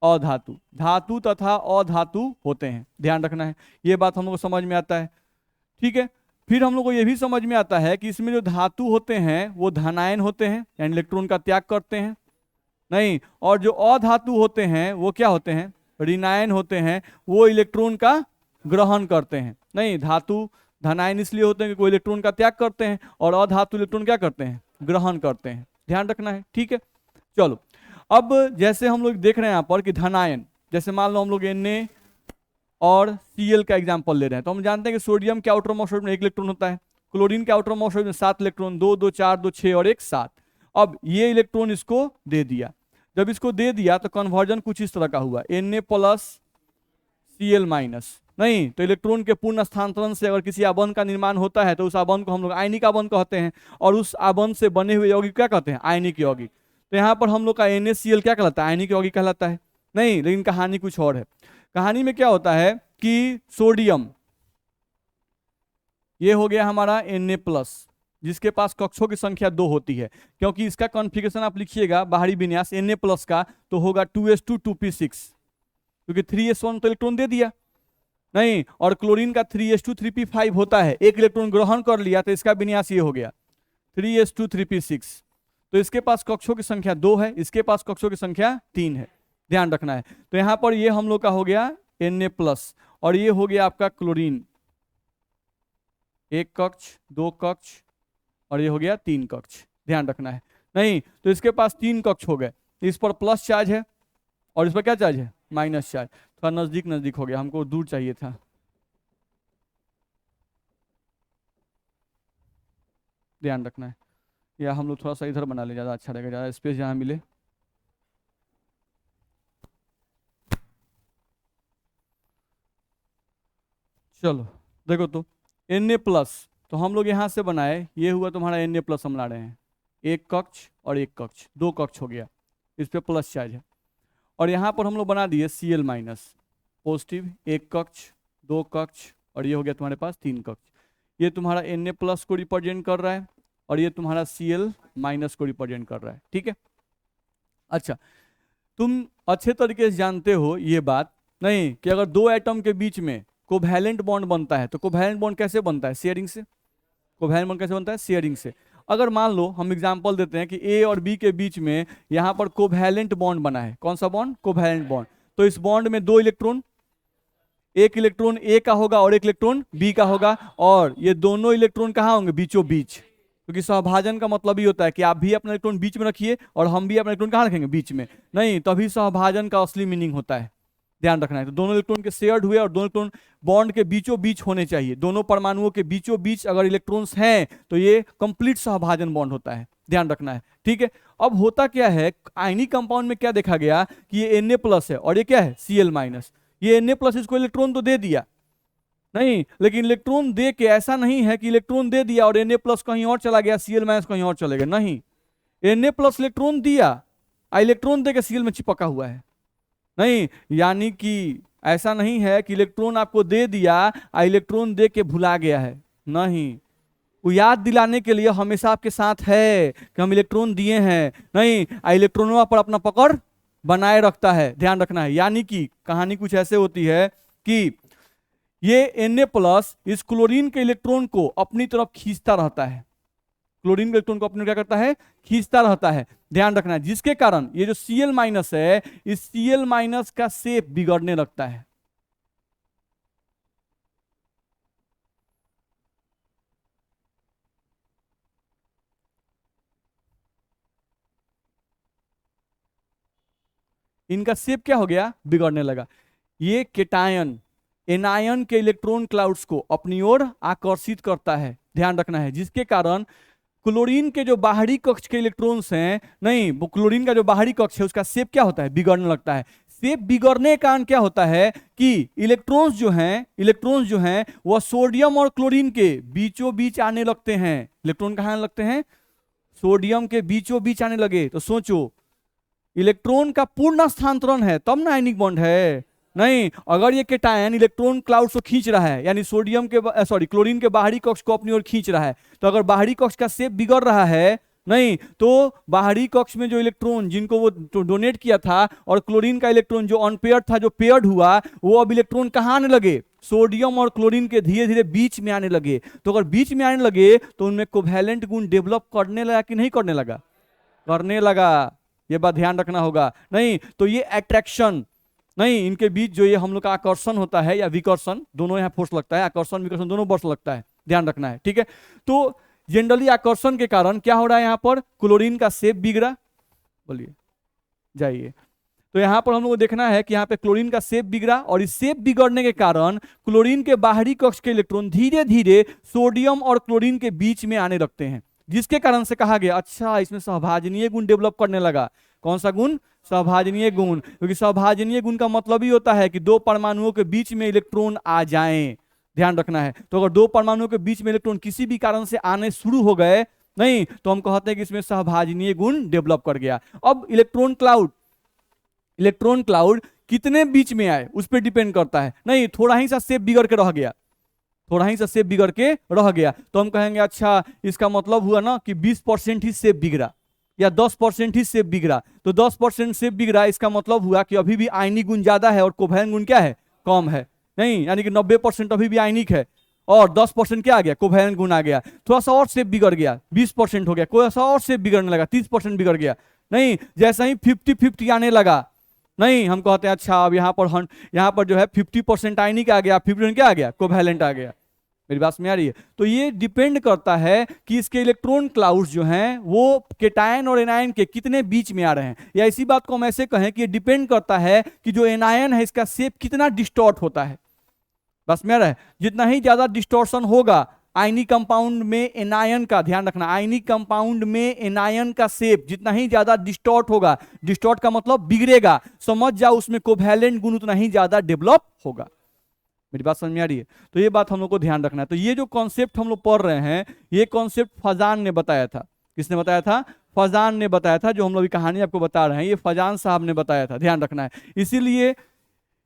अधातु, धातु तथा अधातु होते हैं। ध्यान रखना है, ये बात हम लोग को समझ में आता है। ठीक है, फिर हम लोग को ये भी समझ में आता है कि इसमें जो धातु होते हैं वो धनायन होते हैं, यानी इलेक्ट्रॉन का त्याग करते हैं। नहीं, और जो अधातु होते हैं वो क्या होते हैं? ऋणायन होते हैं, वो इलेक्ट्रॉन का ग्रहण करते हैं। नहीं, धातु धनायन इसलिए होते हैं कि कोई इलेक्ट्रॉन का त्याग करते हैं और अधातु इलेक्ट्रॉन क्या करते हैं? ग्रहण करते हैं। ध्यान रखना है। ठीक है, चलो अब जैसे हम लोग देख रहे हैं यहाँ पर कि धनायन, जैसे मान लो हम लोग Na और Cl का एग्जाम्पल ले रहे हैं, तो हम जानते हैं कि सोडियम के आउटर मोस्ट में 1 इलेक्ट्रॉन होता है, क्लोरीन के आउटर मोस्ट में 7 इलेक्ट्रॉन, 2 2 4 2 6 और 1 7। अब ये इलेक्ट्रॉन इसको दे दिया। जब इसको दे दिया तो कन्वर्जन कुछ इस तरह का हुआ, Na प्लस Cl माइनस। नहीं, तो इलेक्ट्रॉन के पूर्ण स्थानांतरण से अगर किसी आबंध का निर्माण होता है तो उस आबंध को हम लोग आयनिक आबंध कहते हैं, और उस आबंध से बने हुए यौगिक क्या कहते हैं? आयनिक यौगिक। तो यहाँ पर हम लोग का NaCl क्या कहलाता है? आयनिक यौगिक कहलाता है। नहीं, लेकिन कहानी कुछ और है। कहानी में क्या होता है कि सोडियम, ये हो गया हमारा Na प्लस, जिसके पास कक्षों की संख्या 2 होती है, क्योंकि इसका कॉन्फ़िगरेशन आप लिखिएगा बाहरी विन्यास Na प्लस का तो होगा 2s2 2p6, क्योंकि 3s1 तो इलेक्ट्रॉन दे दिया। नहीं, और क्लोरीन का 3s2 3p5 होता है, एक इलेक्ट्रॉन ग्रहण कर लिया तो इसका विन्यास ये हो गया 3s2 3p6। तो इसके पास कक्षों की संख्या 2 है, इसके पास कक्षों की संख्या 3 है। ध्यान रखना है। तो यहां पर ये हम लोग का हो गया Na प्लस, और ये हो गया आपका क्लोरीन, 1 कक्ष 2 कक्ष और ये हो गया 3 कक्ष। ध्यान रखना है। नहीं, तो इसके पास 3 कक्ष हो गए, इस पर प्लस चार्ज है और इस पर क्या चार्ज है? Minus charge. थोड़ा नजदीक नजदीक हो गया, हमको दूर चाहिए था। ध्यान रखना है, या हम लोग थोड़ा सा इधर बना ले, ज्यादा अच्छा रहेगा, ज्यादा स्पेस जहां मिले। चलो देखो, तो Na प्लस तो हम लोग यहां से बनाए, ये हुआ तुम्हारा Na प्लस हम ला रहे हैं, 1 कक्ष और 1 कक्ष, 2 कक्ष हो गया, इस पे प्लस चार्ज है। और यहाँ पर हम लोग बना दिए Cl माइनस, पॉजिटिव, 1 कक्ष 2 कक्ष और ये हो गया तुम्हारे पास 3 कक्ष। ये तुम्हारा Na प्लस को रिप्रेजेंट कर रहा है और ये तुम्हारा Cl माइनस को रिप्रेजेंट कर रहा है। ठीक है, अच्छा, तुम अच्छे तरीके से जानते हो ये बात नहीं कि अगर 2 एटम के बीच में कोवैलेंट बॉन्ड बनता है तो कोवैलेंट बॉन्ड कैसे बनता है? शेयरिंग से। कोवैलेंट बॉन्ड कैसे बनता है? शेयरिंग से। अगर मान लो हम एग्जांपल देते हैं कि A और B के बीच में यहाँ पर कोवैलेंट बॉन्ड बना है, कौन सा बॉन्ड? Covalent bond. तो इस बॉन्ड में 2 इलेक्ट्रॉन, एक इलेक्ट्रॉन A का होगा और एक इलेक्ट्रॉन B का होगा, और ये दोनों इलेक्ट्रॉन कहाँ होंगे? बीचों बीच, क्योंकि सहभाजन का मतलब ही होता है कि आप भी अपना इलेक्ट्रॉन बीच में रखिए और हम भी अपना इलेक्ट्रॉन कहाँ रखेंगे? बीच में। नहीं, तभी सहभाजन का असली मीनिंग होता है। ध्यान रखना है। तो दोनों इलेक्ट्रॉन के शेयर्ड हुए और दोनों इलेक्ट्रॉन बॉन्ड के बीचों बीच होने चाहिए। दोनों परमाणुओं के बीचों बीच अगर इलेक्ट्रॉन्स हैं तो ये कंप्लीट सहभाजन बॉन्ड होता है। ध्यान रखना है। ठीक है, अब होता क्या है, आयनिक कंपाउंड में क्या देखा गया कि ये Na प्लस है और ये क्या है? Cl minus. ये Na प्लस इसको इलेक्ट्रॉन तो दे दिया, नहीं, लेकिन इलेक्ट्रॉन दे के ऐसा नहीं है कि इलेक्ट्रॉन दे दिया और Na प्लस कहीं और चला गया, Cl माइनस कहीं और चले गए। नहीं, Na प्लस इलेक्ट्रॉन दिया, इलेक्ट्रॉन दे के Cl में चिपका हुआ है। नहीं, यानी कि ऐसा नहीं है कि इलेक्ट्रॉन आपको दे दिया, इलेक्ट्रॉन दे के भुला गया है, नहीं। वो याद दिलाने के लिए हमेशा आपके साथ है कि हम इलेक्ट्रॉन दिए हैं, नहीं, इलेक्ट्रॉनों पर अपना पकड़ बनाए रखता है, ध्यान रखना है। यानी कि कहानी कुछ ऐसे होती है कि ये Na+ इस क्लोरीन के इलेक्ट्रॉन को अपनी तरफ खींचता रहता है, क्लोरीन के इलेक्ट्रॉन को अपने क्या करता है, खींचता रहता है, ध्यान रखना है। जिसके कारण ये जो Cl- है, इस Cl- का शेप बिगड़ने लगता है। इनका शेप क्या हो गया, बिगड़ने लगा। ये केटायन एनायन के इलेक्ट्रॉन क्लाउड्स को अपनी ओर आकर्षित करता है, ध्यान रखना है। जिसके कारण क्लोरीन के जो बाहरी कक्ष के इलेक्ट्रॉन्स हैं, नहीं, वो क्लोरीन का जो बाहरी कक्ष है उसका शेप क्या होता है, बिगड़ने लगता है। शेप बिगड़ने के कारण क्या होता है कि इलेक्ट्रॉन्स जो हैं वह सोडियम और क्लोरीन के बीचों बीच आने लगते हैं। इलेक्ट्रॉन कहाँ आने लगते हैं, सोडियम के बीचों बीच आने लगे। तो सोचो, इलेक्ट्रॉन का पूर्ण स्थानांतरण है तब ना आयनिक बॉन्ड है, नहीं। अगर ये केटायन इलेक्ट्रॉन क्लाउड को खींच रहा है, यानी क्लोरीन के बाहरी कक्ष को अपनी ओर खींच रहा है, तो अगर बाहरी कक्ष का शेप बिगड़ रहा है, नहीं, तो बाहरी कक्ष में जो इलेक्ट्रॉन जिनको वो डोनेट किया था और क्लोरीन का इलेक्ट्रॉन जो अनपेयर्ड था, जो पेयर्ड हुआ, वो अब इलेक्ट्रॉन कहाँ आने लगे, सोडियम और क्लोरीन के धीरे धीरे बीच में आने लगे। तो अगर बीच में आने लगे तो उनमें कोवैलेंट गुण डेवलप करने लगा कि नहीं करने लगा, करने लगा। ये बात ध्यान रखना होगा, नहीं। तो ये अट्रैक्शन, नहीं, इनके बीच जो ये हम लोग का आकर्षण होता है या विकर्षण, दोनों यहाँ फोर्स लगता है, आकर्षण विकर्षण दोनों फोर्स लगता है, ध्यान रखना है, ठीक है। तो जनरली आकर्षण के कारण क्या हो रहा है, यहाँ पर क्लोरीन का शेप बिगड़ा, बोलिए, जाइए। तो यहाँ पर हम लोग को देखना है कि यहाँ पे क्लोरीन का शेप बिगड़ा, और इस शेप बिगड़ने के कारण क्लोरीन के बाहरी कक्ष के इलेक्ट्रॉन धीरे धीरे सोडियम और क्लोरीन के बीच में आने लगते हैं। जिसके कारण से कहा गया, अच्छा, इसमें सहभाजनीय गुण डेवलप करने लगा। कौन सा गुण, सहभाजनीय गुण। क्योंकि सहभाजनीय गुण का मतलब ही होता है कि दो परमाणुओं के बीच में इलेक्ट्रॉन आ जाएं, ध्यान रखना है। तो अगर दो परमाणुओं के बीच में इलेक्ट्रॉन किसी भी कारण से आने शुरू हो गए, नहीं, तो हम कहते हैं कि इसमें सहभाजनीय गुण डेवलप कर गया। अब इलेक्ट्रॉन क्लाउड कितने बीच में आए उस पर डिपेंड करता है, नहीं, थोड़ा ही सा शेप बिगड़ के रह गया, थोड़ा ही सा शेप बिगड़ के रह गया, तो हम कहेंगे अच्छा, इसका मतलब हुआ ना कि 20% ही शेप बिगड़ा या 10% ही शेप बिगड़ा। तो 10% शेप बिगड़ा, इसका मतलब हुआ कि अभी भी आयनिक गुण ज्यादा है और कोवैलेंट गुण क्या है, कम है, नहीं। यानी कि 90% अभी भी आयनिक है और 10% क्या आ गया, कोवैलेंट गुण आ गया। थोड़ा सा और शेप बिगड़ गया, 20% हो गया, कोई सा और शेप बिगड़ने लगा, 30% बिगड़ गया, नहीं। जैसा ही 50-50 आने लगा, नहीं, हम कहते हैं अच्छा, अब यहाँ पर जो है 50% आयनिक आ गया, 50% क्या आ गया, कोवैलेंट आ गया। मेरी बात में आ रही है। तो ये डिपेंड करता है कि इसके इलेक्ट्रॉन क्लाउड्स जो हैं वो केटायन और एनायन के कितने बीच में आ रहे हैं, या इसी बात को हम ऐसे कहें कि ये डिपेंड करता है कि जो एनायन है इसका शेप कितना डिस्टॉर्ट होता है। बस में आ रहा है, जितना ही ज्यादा डिस्टॉर्शन होगा आयनिक कंपाउंड में एनायन का, ध्यान रखना, आयनिक कंपाउंड में एनायन का शेप जितना ही ज्यादा डिस्टॉर्ट होगा, डिस्टॉर्ट का मतलब बिगड़ेगा, समझ जाओ, उसमें कोवैलेंट गुण उतना ही ज्यादा डेवलप होगा। मेरी बात समझ में आ रही है। तो ये बात हम लोग को ध्यान रखना है। तो ये जो कॉन्सेप्ट हम लोग पढ़ रहे हैं, ये कॉन्सेप्ट फजान ने बताया था। किसने बताया था, फजान ने बताया था। जो हम लोग कहानी आपको बता रहे हैं ये फजान साहब ने बताया था, ध्यान रखना है। इसीलिए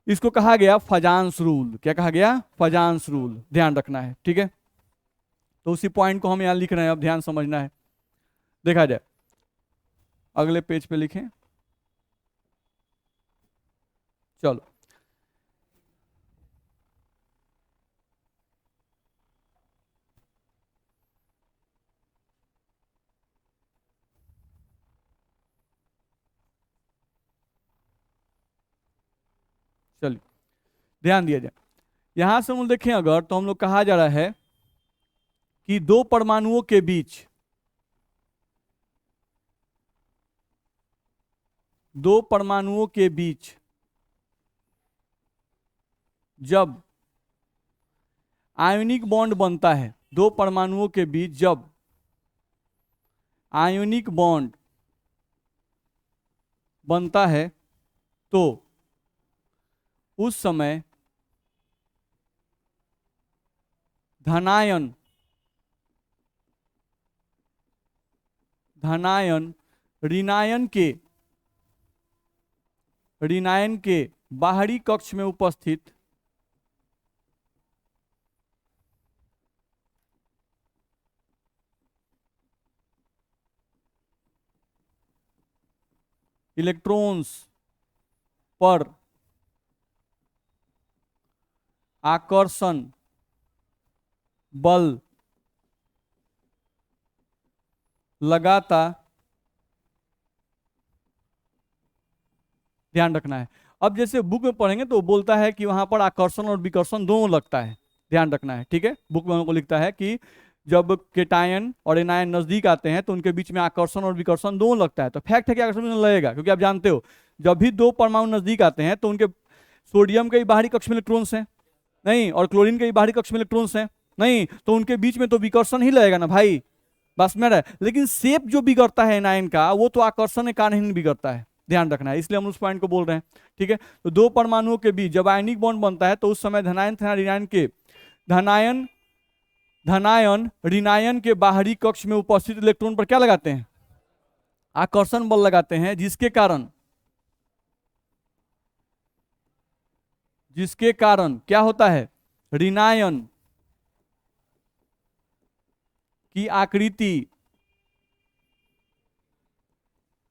इसको कहा गया फजान्स रूल। क्या कहा गया, फजान्स रूल, ध्यान रखना है, ठीक है। तो उसी पॉइंट को हम यहाँ लिख रहे हैं, अब ध्यान समझना है। देखा जाए, अगले पेज पे लिखें, चलो। चलिए, ध्यान दिया जाए। यहां से हम लोग देखें अगर, तो हम लोग कहा जा रहा है कि दो परमाणुओं के बीच, दो परमाणुओं के बीच जब आयोनिक बॉन्ड बनता है, दो परमाणुओं के बीच जब आयोनिक बॉन्ड बनता है, तो उस समय धनायन धनायन ऋणायन के ऋणायन के बाहरी कक्ष में उपस्थित इलेक्ट्रॉन्स पर आकर्षण बल लगाता, ध्यान रखना है। अब जैसे बुक में पढ़ेंगे तो बोलता है कि वहां पर आकर्षण और विकर्षण दोनों लगता है, ध्यान रखना है, ठीक है। बुक में हमको लिखता है कि जब केटायन और एनायन नजदीक आते हैं तो उनके बीच में आकर्षण और विकर्षण दोनों लगता है। तो फैक्ट है कि आकर्षण लगेगा, क्योंकि आप जानते हो जब भी दो परमाणु नजदीक आते हैं तो उनके सोडियम के बाहरी कक्ष में इलेक्ट्रॉन्स हैं नहीं, और क्लोरीन के बाहरी कक्ष में इलेक्ट्रॉन्स हैं नहीं, तो उनके बीच में तो विकर्षण ही लगेगा ना भाई, बस मेरा। लेकिन शेप जो बिगड़ता है एनायन का वो तो आकर्षण के कारण ही नहीं बिगड़ता है, ध्यान रखना है, इसलिए हम उस पॉइंट को बोल रहे हैं, ठीक है। तो दो परमाणुओं के बीच जब आयनिक बॉन्ड बनता है तो उस समय धनायन तथा ऋणायन के धनायन ऋणायन के बाहरी कक्ष में उपस्थित इलेक्ट्रॉन पर क्या लगाते हैं, आकर्षण बल लगाते हैं, जिसके कारण क्या होता है, ऋणायन की आकृति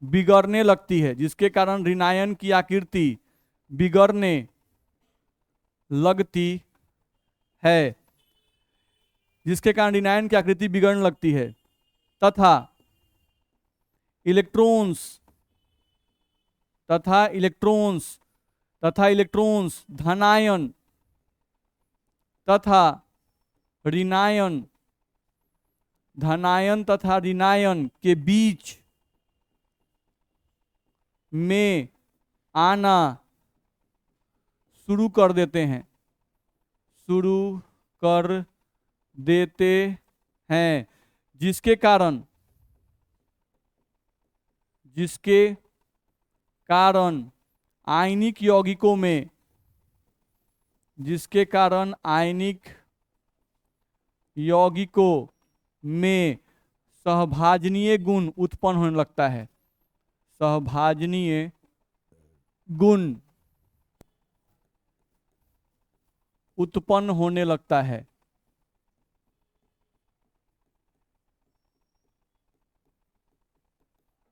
बिगड़ने लगती है, जिसके कारण ऋणायन की आकृति बिगड़ने लगती है, जिसके कारण ऋणायन की आकृति बिगड़ने लगती है तथा इलेक्ट्रॉन्स धनायन तथा ऋणायन के बीच में आना शुरू कर देते हैं, जिसके कारण आयनिक यौगिकों में सहभाजनीय गुण उत्पन्न होने लगता है, सहभाजनीय गुण उत्पन्न होने लगता है।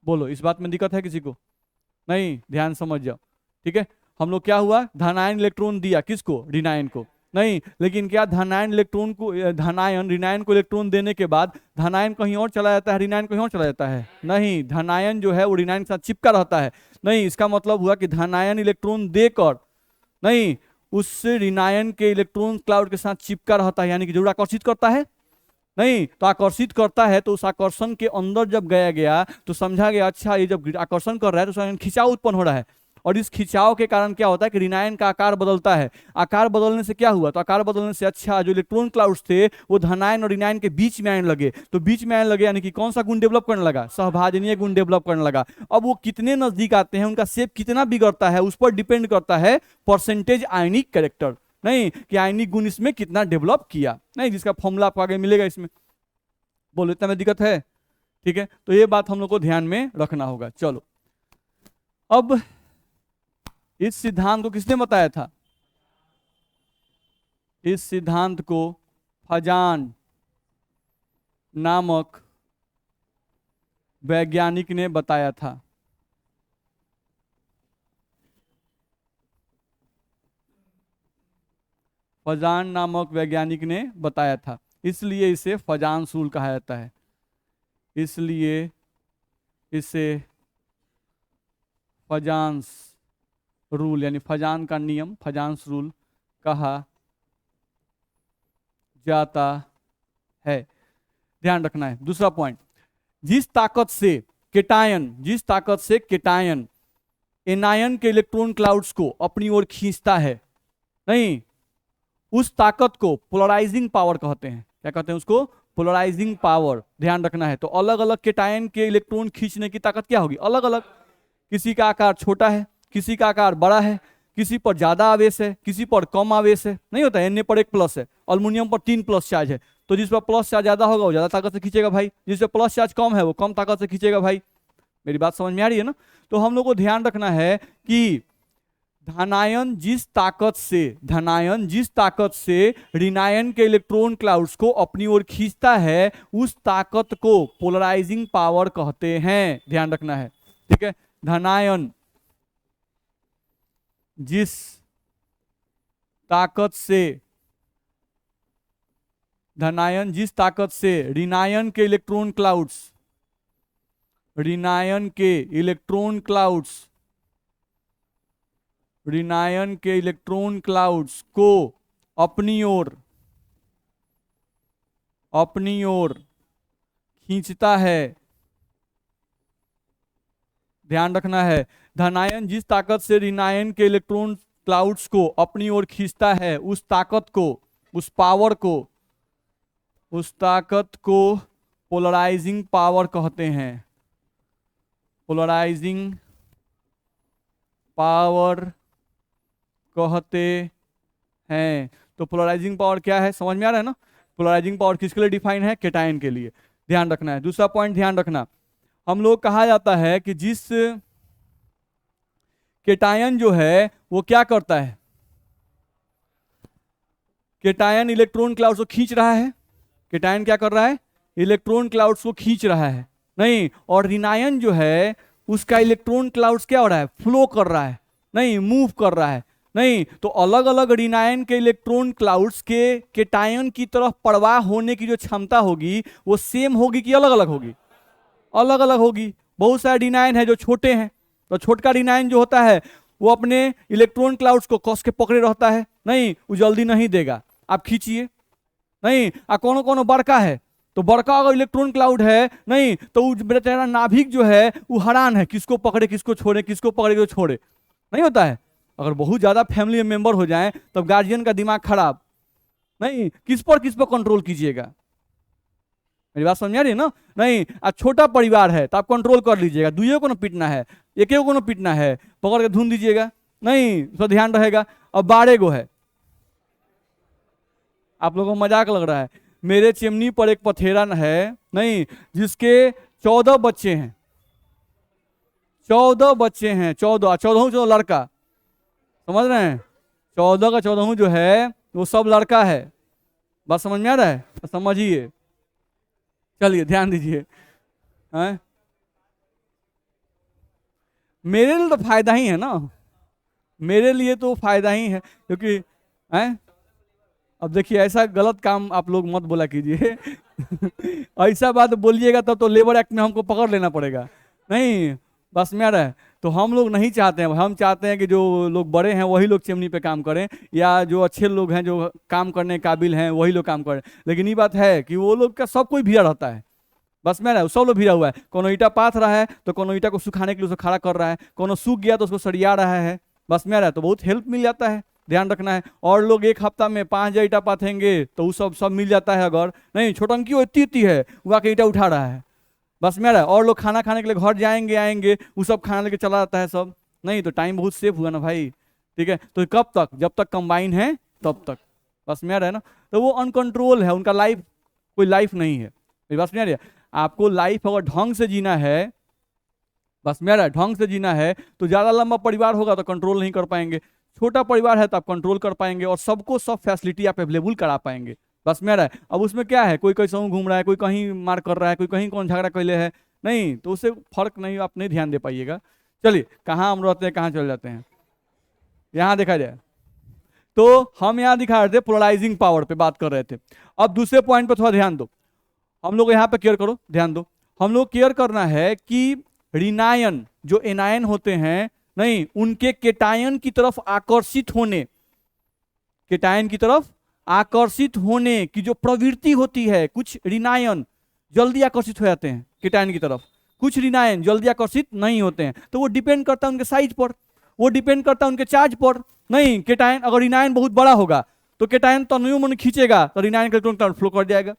बोलो, इस बात में दिक्कत है किसी को? नहीं, ध्यान समझ जाओ, ठीक है। हम लोग क्या हुआ, धनायन इलेक्ट्रॉन दिया किसको, ऋणायन को, नहीं, लेकिन क्या धनायन ऋणायन को इलेक्ट्रॉन देने के बाद धनायन कहीं और चला जाता है, ऋणायन कहीं और चला जाता है? नहीं, धनायन जो है वो ऋणायन के साथ चिपका रहता है। नहीं, इसका मतलब हुआ कि धनायन इलेक्ट्रॉन देकर नहीं, उससे ऋणायन के इलेक्ट्रॉन क्लाउड के साथ चिपका रहता है, यानी कि जरूर आकर्षित करता है नहीं, तो आकर्षित करता है, तो उस आकर्षण के अंदर जब गया तो समझा गया अच्छा ये जब आकर्षण कर रहा है तो खिंचाव उत्पन्न हो रहा है, और इस खिंचाव के कारण क्या होता है कि ऋणायन का आकार बदलता है। आकार बदलने से क्या हुआ, तो आकार बदलने से अच्छा जो इलेक्ट्रॉन क्लाउड्स थे वो धनायन और ऋणायन के बीच में आने लगे, तो बीच में आने लगे यानी कि कौन सा गुण डेवलप करने लगा, सहभाजनीय गुण डेवलप करने लगा। अब वो कितने नजदीक आते हैं, उनका शेप कितना बिगड़ता है, उस पर डिपेंड करता है परसेंटेज आयनिक कैरेक्टर, नहीं कि आयनिक गुण इसमें कितना डेवलप किया, नहीं, जिसका फॉर्मूला आपको आगे मिलेगा इसमें। बोलो, इतना में दिक्कत है? ठीक है, तो ये बात हम लोग को ध्यान में रखना होगा। चलो, अब इस सिद्धांत को किसने बताया था? इस सिद्धांत को फजान नामक वैज्ञानिक ने बताया था। फजान नामक वैज्ञानिक ने बताया था, इसलिए इसे फजान सूल कहा जाता है, इसलिए इसे फजान्स रूल यानी फजान का नियम, फजान्स रूल कहा जाता है। ध्यान रखना है। दूसरा पॉइंट, जिस ताकत से केटायन एनायन के इलेक्ट्रॉन क्लाउड्स को अपनी ओर खींचता है, नहीं, उस ताकत को पोलराइजिंग पावर कहते हैं। क्या कहते हैं उसको? Polarising power. ध्यान रखना है। तो अलग अलग केटायन के इलेक्ट्रॉन खींचने की ताकत क्या होगी? अलग अलग। किसी का आकार छोटा है, किसी का आकार बड़ा है, किसी पर ज्यादा आवेश है, किसी पर कम आवेश है, नहीं होता है। Na पर 1 प्लस है, अल्युमिनियम पर 3 प्लस चार्ज है, तो जिस पर प्लस चार्ज ज्यादा होगा वो ज्यादा ताकत से खींचेगा भाई, जिस पर प्लस चार्ज कम है वो कम ताकत से खींचेगा भाई। मेरी बात समझ में आ रही है ना? तो हम लोग को ध्यान रखना है कि धनायन जिस ताकत से ऋणायन के इलेक्ट्रॉन क्लाउड्स को अपनी ओर खींचता है, उस ताकत को पोलराइजिंग पावर कहते हैं। ध्यान रखना है, ठीक है। धनायन जिस ताकत से ऋणायन के इलेक्ट्रॉन क्लाउड्स को अपनी ओर खींचता है। ध्यान रखना है, धनायन जिस ताकत से ऋणायन के इलेक्ट्रॉन क्लाउड्स को अपनी ओर खींचता है, उस ताकत को पोलराइजिंग पावर कहते हैं। पोलराइजिंग पावर कहते हैं। तो पोलराइजिंग पावर क्या है, समझ में आ रहा है ना। पोलराइजिंग पावर किसके लिए डिफाइन है, कैटायन के लिए। ध्यान रखना है। दूसरा पॉइंट ध्यान रखना, हम लोग कहा जाता है कि जिस कैटायन जो है वो क्या करता है, कैटायन इलेक्ट्रॉन क्लाउड्स को खींच रहा है। कैटायन क्या कर रहा है, इलेक्ट्रॉन क्लाउड्स को खींच रहा है, नहीं। और ऋणायन जो है उसका इलेक्ट्रॉन क्लाउड्स क्या हो रहा है, फ्लो कर रहा है, नहीं, मूव कर रहा है, नहीं। तो अलग अलग ऋणायन के इलेक्ट्रॉन क्लाउड्स के कैटायन की तरफ प्रवाह होने की जो क्षमता होगी वो सेम होगी कि अलग अलग होगी, अलग अलग होगी। बहुत सारे ऋणायन है जो छोटे हैं, तो छोटका ऋणायन जो होता है वो अपने इलेक्ट्रॉन क्लाउड्स को कस के पकड़े रहता है, नहीं, वो जल्दी नहीं देगा, आप खींचिए, नहीं। कोनो कोनो बड़का है, तो बड़का अगर इलेक्ट्रॉन क्लाउड है, नहीं, तो बेचारा नाभिक जो है वो हैरान है, किसको पकड़े किसको छोड़े, किसको पकड़े किसको छोड़े, नहीं होता है। अगर बहुत ज्यादा फैमिली मेंबर हो जाए तब गार्जियन का दिमाग खराब, नहीं, किस पर कंट्रोल कीजिएगा, मेरी बात समझ आ रही है ना। नहीं, आज छोटा परिवार है तो आप कंट्रोल कर लीजिएगा, दुइयों को ना पीटना है, एक को ना पीटना है, पकड़ के धुन दीजिएगा, नहीं, तो ध्यान रहेगा। अब 12 गो है, आप लोगों को मजाक लग रहा है, मेरे चिमनी पर एक पथेरा है, नहीं, जिसके 14 बच्चे हैं, 14 बच्चे हैं, 14 लड़का, समझ रहे हैं, 14 का 14 जो है वो सब लड़का है। बात समझ में आ रहा है, तो समझिए, चलिए ध्यान दीजिए। मेरे लिए तो फायदा ही है ना, मेरे लिए तो फायदा ही है, क्योंकि अब देखिए ऐसा गलत काम आप लोग मत बोला कीजिए ऐसा बात बोलिएगा तब तो लेबर एक्ट में हमको पकड़ लेना पड़ेगा, नहीं। बस में आ रहा है, तो हम लोग नहीं चाहते हैं, हम चाहते हैं कि जो लोग बड़े हैं वही लोग चिमनी पे काम करें, या जो अच्छे लोग हैं जो काम करने काबिल हैं वही लोग काम करें। लेकिन ये बात है कि वो लोग का सब कोई भीड़ा रहता है, बस में आ रहा है, सब लोग भीड़ा हुआ है। कोनो ईटा पाथ रहा है तो कोनो ईटा को सुखाने के लिए उसको खड़ा कर रहा है, कोनो सूख गया तो उसको सरिया रहा है, बस में आ रहा है, तो बहुत हेल्प मिल जाता है। ध्यान रखना है। और लोग एक हफ्ता में 5,000 ईटा पाथेंगे तो वो सब मिल जाता है। अगर नहीं, छोटंकी वो इतनी है, वो आके ईटा उठा रहा है, बस मेरा। और लोग खाना खाने के लिए घर जाएंगे आएंगे, वो सब खाना लेके चला जाता है सब, नहीं। तो टाइम बहुत सेफ हुआ ना भाई, ठीक है। तो कब तक, जब तक कंबाइन है तब तक, बस मेरा है ना। तो वो अनकंट्रोल है, उनका लाइफ कोई लाइफ नहीं है, बस मेरा। आपको लाइफ अगर ढंग से जीना है, बस मेरा ढंग से जीना है, तो ज्यादा लंबा परिवार होगा तो कंट्रोल नहीं कर पाएंगे, छोटा परिवार है तो आप कंट्रोल कर पाएंगे और सबको सब फैसिलिटी आप अवेलेबल करा पाएंगे, बस मेरा है। अब उसमें क्या है, कोई कैसे घूम रहा है, कोई कहीं मार कर रहा है, कोई कहीं कौन झगड़ा कैले है, नहीं, तो उससे फर्क नहीं, आप नहीं ध्यान दे पाइएगा। चलिए, कहाँ हम रहते हैं, कहाँ चल जाते हैं, यहाँ देखा जाए तो हम यहाँ दिखा रहे थे पोलराइजिंग पावर पे बात कर रहे थे। अब दूसरे पॉइंट पे थोड़ा ध्यान दो, हम लोग यहाँ पे केयर करो, ध्यान दो। हम लोग केयर करना है कि ऋणायन जो एनायन होते हैं, नहीं, उनके केटायन की तरफ आकर्षित होने, केटायन की तरफ आकर्षित होने की जो प्रवृत्ति होती है, कुछ ऋणायन जल्दी आकर्षित हो जाते हैं केटायन की तरफ, कुछ ऋणायन जल्दी आकर्षित नहीं होते हैं। तो वो डिपेंड करता है उनके साइज पर, वो डिपेंड करता है उनके चार्ज पर, नहीं। केटायन अगर ऋणायन बहुत बड़ा होगा तो केटायन तनुओं मन खींचेगा तो ऋणायन का इलेक्ट्रॉन फ्लो कर जाएगा,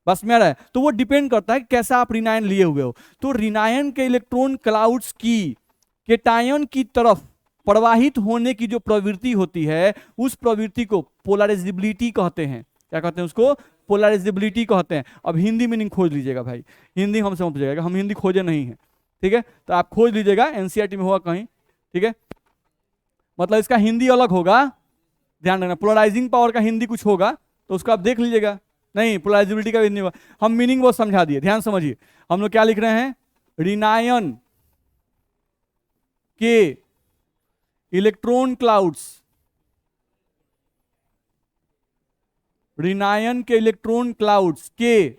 बस मेरा है। तो वो डिपेंड करता है कि कैसा आप ऋणायन लिए हुए हो। तो ऋणायन के इलेक्ट्रॉन क्लाउड्स की केटायन की तरफ प्रवाहित होने की जो प्रवृत्ति होती है, उस प्रवृत्ति को पोलराइजेबिलिटी कहते हैं। क्या कहते हैं उसको, पोलराइजेबिलिटी कहते हैं। अब हिंदी मीनिंग खोज लीजिएगा भाई, हिंदी हम समझ जाएगा, हम हिंदी खोजे नहीं है, ठीक है। तो आप खोज लीजिएगा, एनसीईआरटी में होगा कहीं, ठीक है। मतलब इसका हिंदी अलग होगा, ध्यान रखना। पोलराइजिंग पावर का हिंदी कुछ होगा तो उसको आप देख लीजिएगा। नहीं, पोलराइजिबिलिटी का भी नहीं होगा। हम मीनिंग बहुत समझा दिए, ध्यान समझिए। हम लोग क्या लिख रहे हैं, ऋणायन के इलेक्ट्रॉन क्लाउड्स, ऋणायन के इलेक्ट्रॉन क्लाउड्स के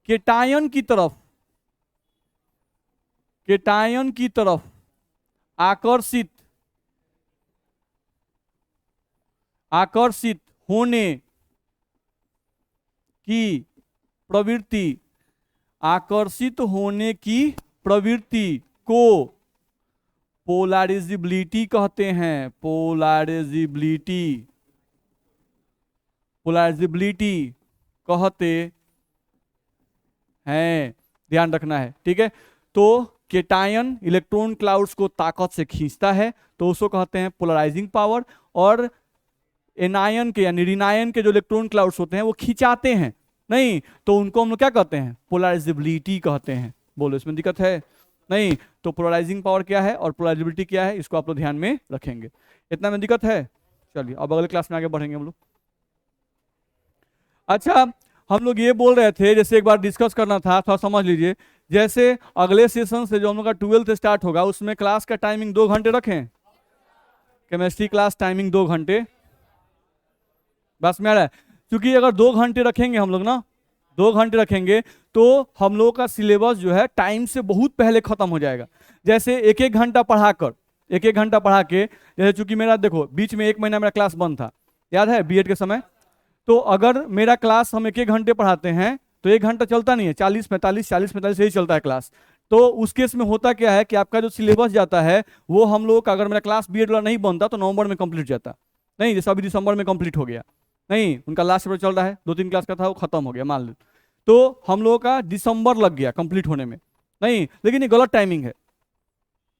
केटायन की तरफ, केटायन की तरफ आकर्षित, आकर्षित होने की प्रवृत्ति, आकर्षित होने की प्रवृत्ति को पोलराइजिबिलिटी कहते हैं। पोलराइजिबिलिटी, पोलराइजिबिलिटी कहते हैं, ध्यान रखना है, ठीक है। तो केटायन इलेक्ट्रॉन क्लाउड्स को ताकत से खींचता है तो उसको कहते हैं पोलराइजिंग पावर, और एनायन के यानी ऋणायन के जो इलेक्ट्रॉन क्लाउड्स होते हैं वो खिंचाते हैं, नहीं तो उनको हम लोग क्या कहते हैं, पोलराइजिबिलिटी कहते हैं। बोलो इसमें दिक्कत है? नहीं। तो पोलराइजिंग पावर क्या है और पोलराइजिबिलिटी क्या है, इसको आप लोग ध्यान में रखेंगे। इतना में दिक्कत है? चलिए अब अगले क्लास में आगे बढ़ेंगे हम लोग। अच्छा, हम लोग ये बोल रहे थे, जैसे एक बार डिस्कस करना था, थोड़ा समझ लीजिए। जैसे अगले सेशन से जो हम लोग का 12th स्टार्ट होगा उसमें क्लास का टाइमिंग 2 घंटे रखें। केमिस्ट्री क्लास टाइमिंग 2 घंटे, बस में आ रहा है। क्योंकि अगर 2 घंटे रखेंगे हम लोग ना, 2 घंटे रखेंगे तो हम लोग का सिलेबस जो है टाइम से बहुत पहले खत्म हो जाएगा। जैसे एक एक घंटा पढ़ाकर, एक एक घंटा पढ़ा के, जैसे चूंकि मेरा देखो बीच में 1 महीना मेरा क्लास बंद था, याद है बीएड के समय। तो अगर मेरा क्लास हम एक एक घंटे पढ़ाते हैं तो 1 घंटा चलता नहीं है, 40-45 40-45 यही चलता है क्लास। तो उस केस में होता क्या है कि आपका जो सिलेबस जाता है वो हम लोग का, अगर मेरा क्लास बीएड वाला नहीं बनता तो नवंबर में कंप्लीट जाता, नहीं जैसे अभी दिसंबर में कंप्लीट हो गया, नहीं उनका लास्ट चैप्टर चल रहा है, 2-3 क्लास का था वो खत्म हो गया मान लो, तो हम लोगों का दिसंबर लग गया कंप्लीट होने में। नहीं, लेकिन ये गलत टाइमिंग है,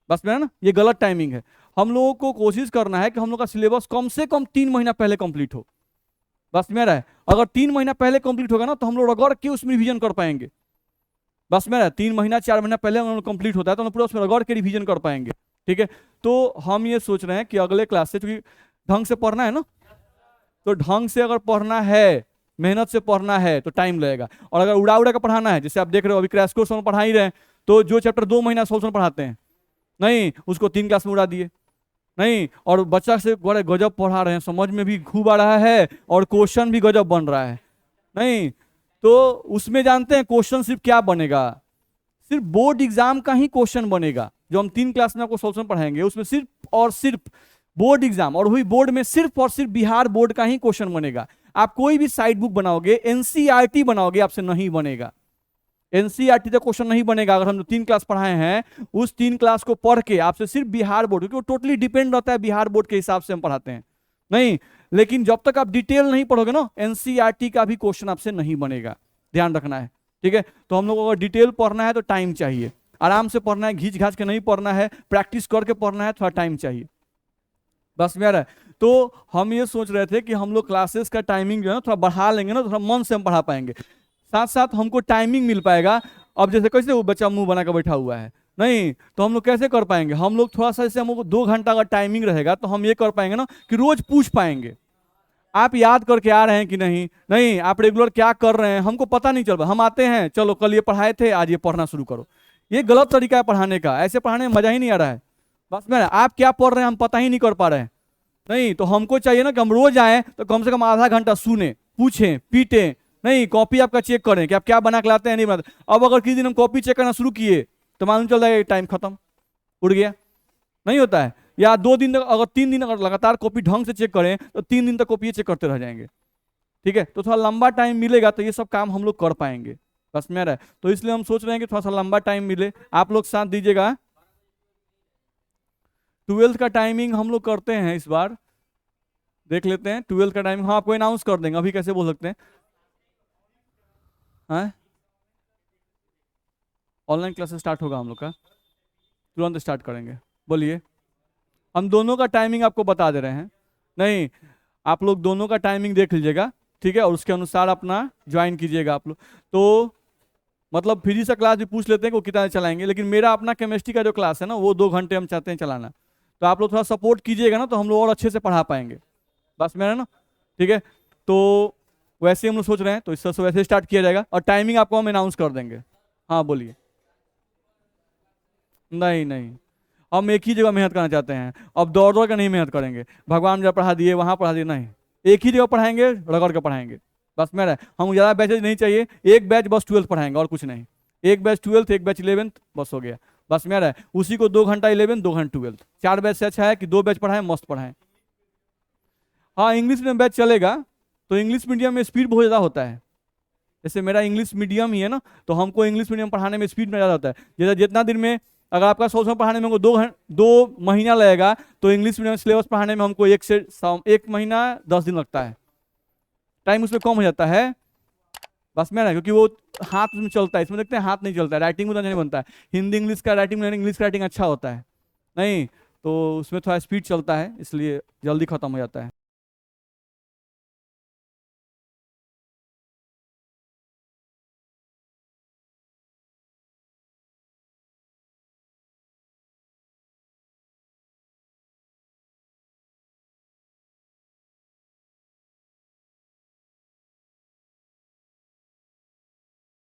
बस में है ना, ये गलत टाइमिंग है। हम लोगों को कोशिश करना है कि हम लोग का सिलेबस कम से कम 3 महीना पहले कंप्लीट हो, बस में रहा है। अगर 3 महीना पहले कंप्लीट होगा ना तो हम लोग रगड़ के उसमें रिवीजन कर पाएंगे, बस में रहा है। 3 महीना 4 महीना पहले हम लोग कंप्लीट होता है तो हम पूरा उसमें रगड़ के रिवीजन कर पाएंगे, ठीक है। तो हम ये सोच रहे हैं कि अगले क्लास से, क्योंकि ढंग से पढ़ना है ना, तो ढंग से अगर पढ़ना है, मेहनत से पढ़ना है तो टाइम लगेगा। और अगर उड़ा उड़ा के पढ़ाना है, जैसे आप देख रहे हो अभी क्रैश कोर्स हम पढ़ा ही रहे हैं, तो जो चैप्टर 2 महीना सोल्यूशन पढ़ाते हैं, नहीं उसको 3 क्लास में उड़ा दिए, नहीं, और बच्चा से बड़े गजब पढ़ा रहे हैं, समझ में भी खूब आ रहा है और क्वेश्चन भी गजब बन रहा है, नहीं तो उसमें जानते हैं क्वेश्चन सिर्फ क्या बनेगा, सिर्फ बोर्ड एग्जाम का ही क्वेश्चन बनेगा। जो हम 3 क्लास में आपको सोल्यूशन पढ़ाएंगे उसमें सिर्फ और सिर्फ बोर्ड एग्जाम, और वही बोर्ड में सिर्फ और सिर्फ बिहार बोर्ड का ही क्वेश्चन बनेगा। आप कोई भी साइड बुक बनाओगे, एनसीईआरटी बनाओगे, आपसे नहीं बनेगा, एनसीईआरटी का क्वेश्चन नहीं बनेगा। अगर हम जो 3 क्लास पढ़ाए हैं उस 3 क्लास को पढ़ के आपसे सिर्फ बिहार बोर्ड, क्योंकि वो टोटली डिपेंड रहता है बिहार बोर्ड के हिसाब से हम पढ़ाते हैं, नहीं। लेकिन जब तक आप डिटेल नहीं पढ़ोगे ना, एनसीईआरटी का भी क्वेश्चन आपसे नहीं बनेगा, ध्यान रखना है, ठीक है। तो हम लोग को अगर डिटेल पढ़ना है तो टाइम चाहिए, आराम से पढ़ना है, घींच घाच के नहीं पढ़ना है, प्रैक्टिस करके पढ़ना है, थोड़ा टाइम चाहिए, बस में आ रहा है। तो हम ये सोच रहे थे कि हम लोग क्लासेस का टाइमिंग जो है ना थोड़ा बढ़ा लेंगे ना, तो थोड़ा मन से हम पढ़ा पाएंगे, साथ साथ हमको टाइमिंग मिल पाएगा। अब जैसे कैसे वो बच्चा मुंह बना कर बैठा हुआ है, नहीं तो हम लोग कैसे कर पाएंगे, हम लोग थोड़ा सा, जैसे हमको 2 घंटा अगर टाइमिंग रहेगा तो हम ये कर पाएंगे ना कि रोज पूछ पाएंगे आप याद करके आ रहे हैं कि नहीं, नहीं आप रेगुलर क्या कर रहे हैं, हमको पता नहीं चल रहा। हम आते हैं, चलो कल ये पढ़ाए थे, आज ये पढ़ना शुरू करो। ये गलत तरीका है पढ़ाने का, ऐसे पढ़ाने में मजा ही नहीं आ रहा है, बस में आप क्या पढ़ रहे हैं हम पता ही नहीं कर पा रहे हैं, नहीं तो हमको चाहिए ना कि हम रोज आए तो कम से कम आधा घंटा सुने, पूछें, पीटें, नहीं कॉपी आपका चेक करें कि आप क्या बना के लाते हैं नहीं बनाते। अब अगर किसी दिन हम कॉपी चेक करना शुरू किए तो मालूम चल जाएगा टाइम खत्म, उड़ गया, नहीं होता है। या 2 दिन तक, अगर 3 दिन अगर लगातार कॉपी ढंग से चेक करें तो 3 दिन तक कॉपी चेक करते रह जाएंगे, ठीक है। तो थोड़ा लंबा टाइम मिलेगा तो ये सब काम हम लोग कर पाएंगे, बस में रहा है। तो इसलिए हम सोच रहे हैं कि थोड़ा सा लंबा टाइम मिले, आप लोग साथ दीजिएगा। 12th का टाइमिंग हम लोग करते हैं इस बार, देख लेते हैं 12th का टाइमिंग, हाँ आपको अनाउंस कर देंगे, अभी कैसे बोल सकते हैं, हाँ ऑनलाइन क्लासेस स्टार्ट होगा हम लोग का, तुरंत स्टार्ट करेंगे। बोलिए, हम दोनों का टाइमिंग आपको बता दे रहे हैं, नहीं आप लोग दोनों का टाइमिंग देख लीजिएगा, ठीक है, और उसके अनुसार अपना ज्वाइन कीजिएगा आप लोग। तो मतलब फ्री सा क्लास भी पूछ लेते हैं कि वो कितना चलाएंगे, लेकिन मेरा अपना केमिस्ट्री का जो क्लास है ना वो 2 घंटे हम चाहते हैं चलाना। तो आप लोग थोड़ा सपोर्ट कीजिएगा ना, तो हम लोग और अच्छे से पढ़ा पाएंगे। बस मेरा ना, ठीक है। तो वैसे हम लोग सोच रहे हैं, तो इस तरह से वैसे स्टार्ट किया जाएगा, और टाइमिंग आपको हम अनाउंस कर देंगे। हाँ बोलिए। नहीं नहीं, हम एक ही जगह मेहनत करना चाहते हैं। अब दौड़ दौड़ कर नहीं मेहनत करेंगे, भगवान जब पढ़ा दिए वहां पढ़ा दिए, नहीं, एक ही जगह पढ़ाएंगे, रगड़ कर पढ़ाएंगे। बस मेरा, हम ज़्यादा बैचेज नहीं चाहिए, एक बैच बस 12th पढ़ाएंगे और कुछ नहीं। एक बैच 12th, एक बैच 11th, बस हो गया। बस मेरा उसी को 2 घंटा 11, 2 घंटा 12th, 4 बैच से अच्छा है कि 2 बैच पढ़ाएं, मस्त पढ़ाएं। हाँ इंग्लिश में बैच चलेगा, तो इंग्लिश मीडियम में स्पीड बहुत ज़्यादा होता है। जैसे मेरा इंग्लिश मीडियम ही है ना, तो हमको इंग्लिश मीडियम पढ़ाने में स्पीड में ज़्यादा होता है। जैसे जितना दिन में, अगर आपका 100 पढ़ाने में हमको 2 महीना लगेगा, तो इंग्लिश मीडियम सिलेबस पढ़ाने में हमको 1 महीना 10 दिन लगता है। टाइम उसमें कम हो जाता है। बस मेरा, क्योंकि वो हाथ में चलता है, इसमें देखते हैं हाथ नहीं चलता है, राइटिंग में तो नहीं बनता है। हिंदी इंग्लिश का राइटिंग में, इंग्लिश का राइटिंग अच्छा होता है नहीं, तो उसमें थोड़ा स्पीड चलता है, इसलिए जल्दी खत्म हो जाता है।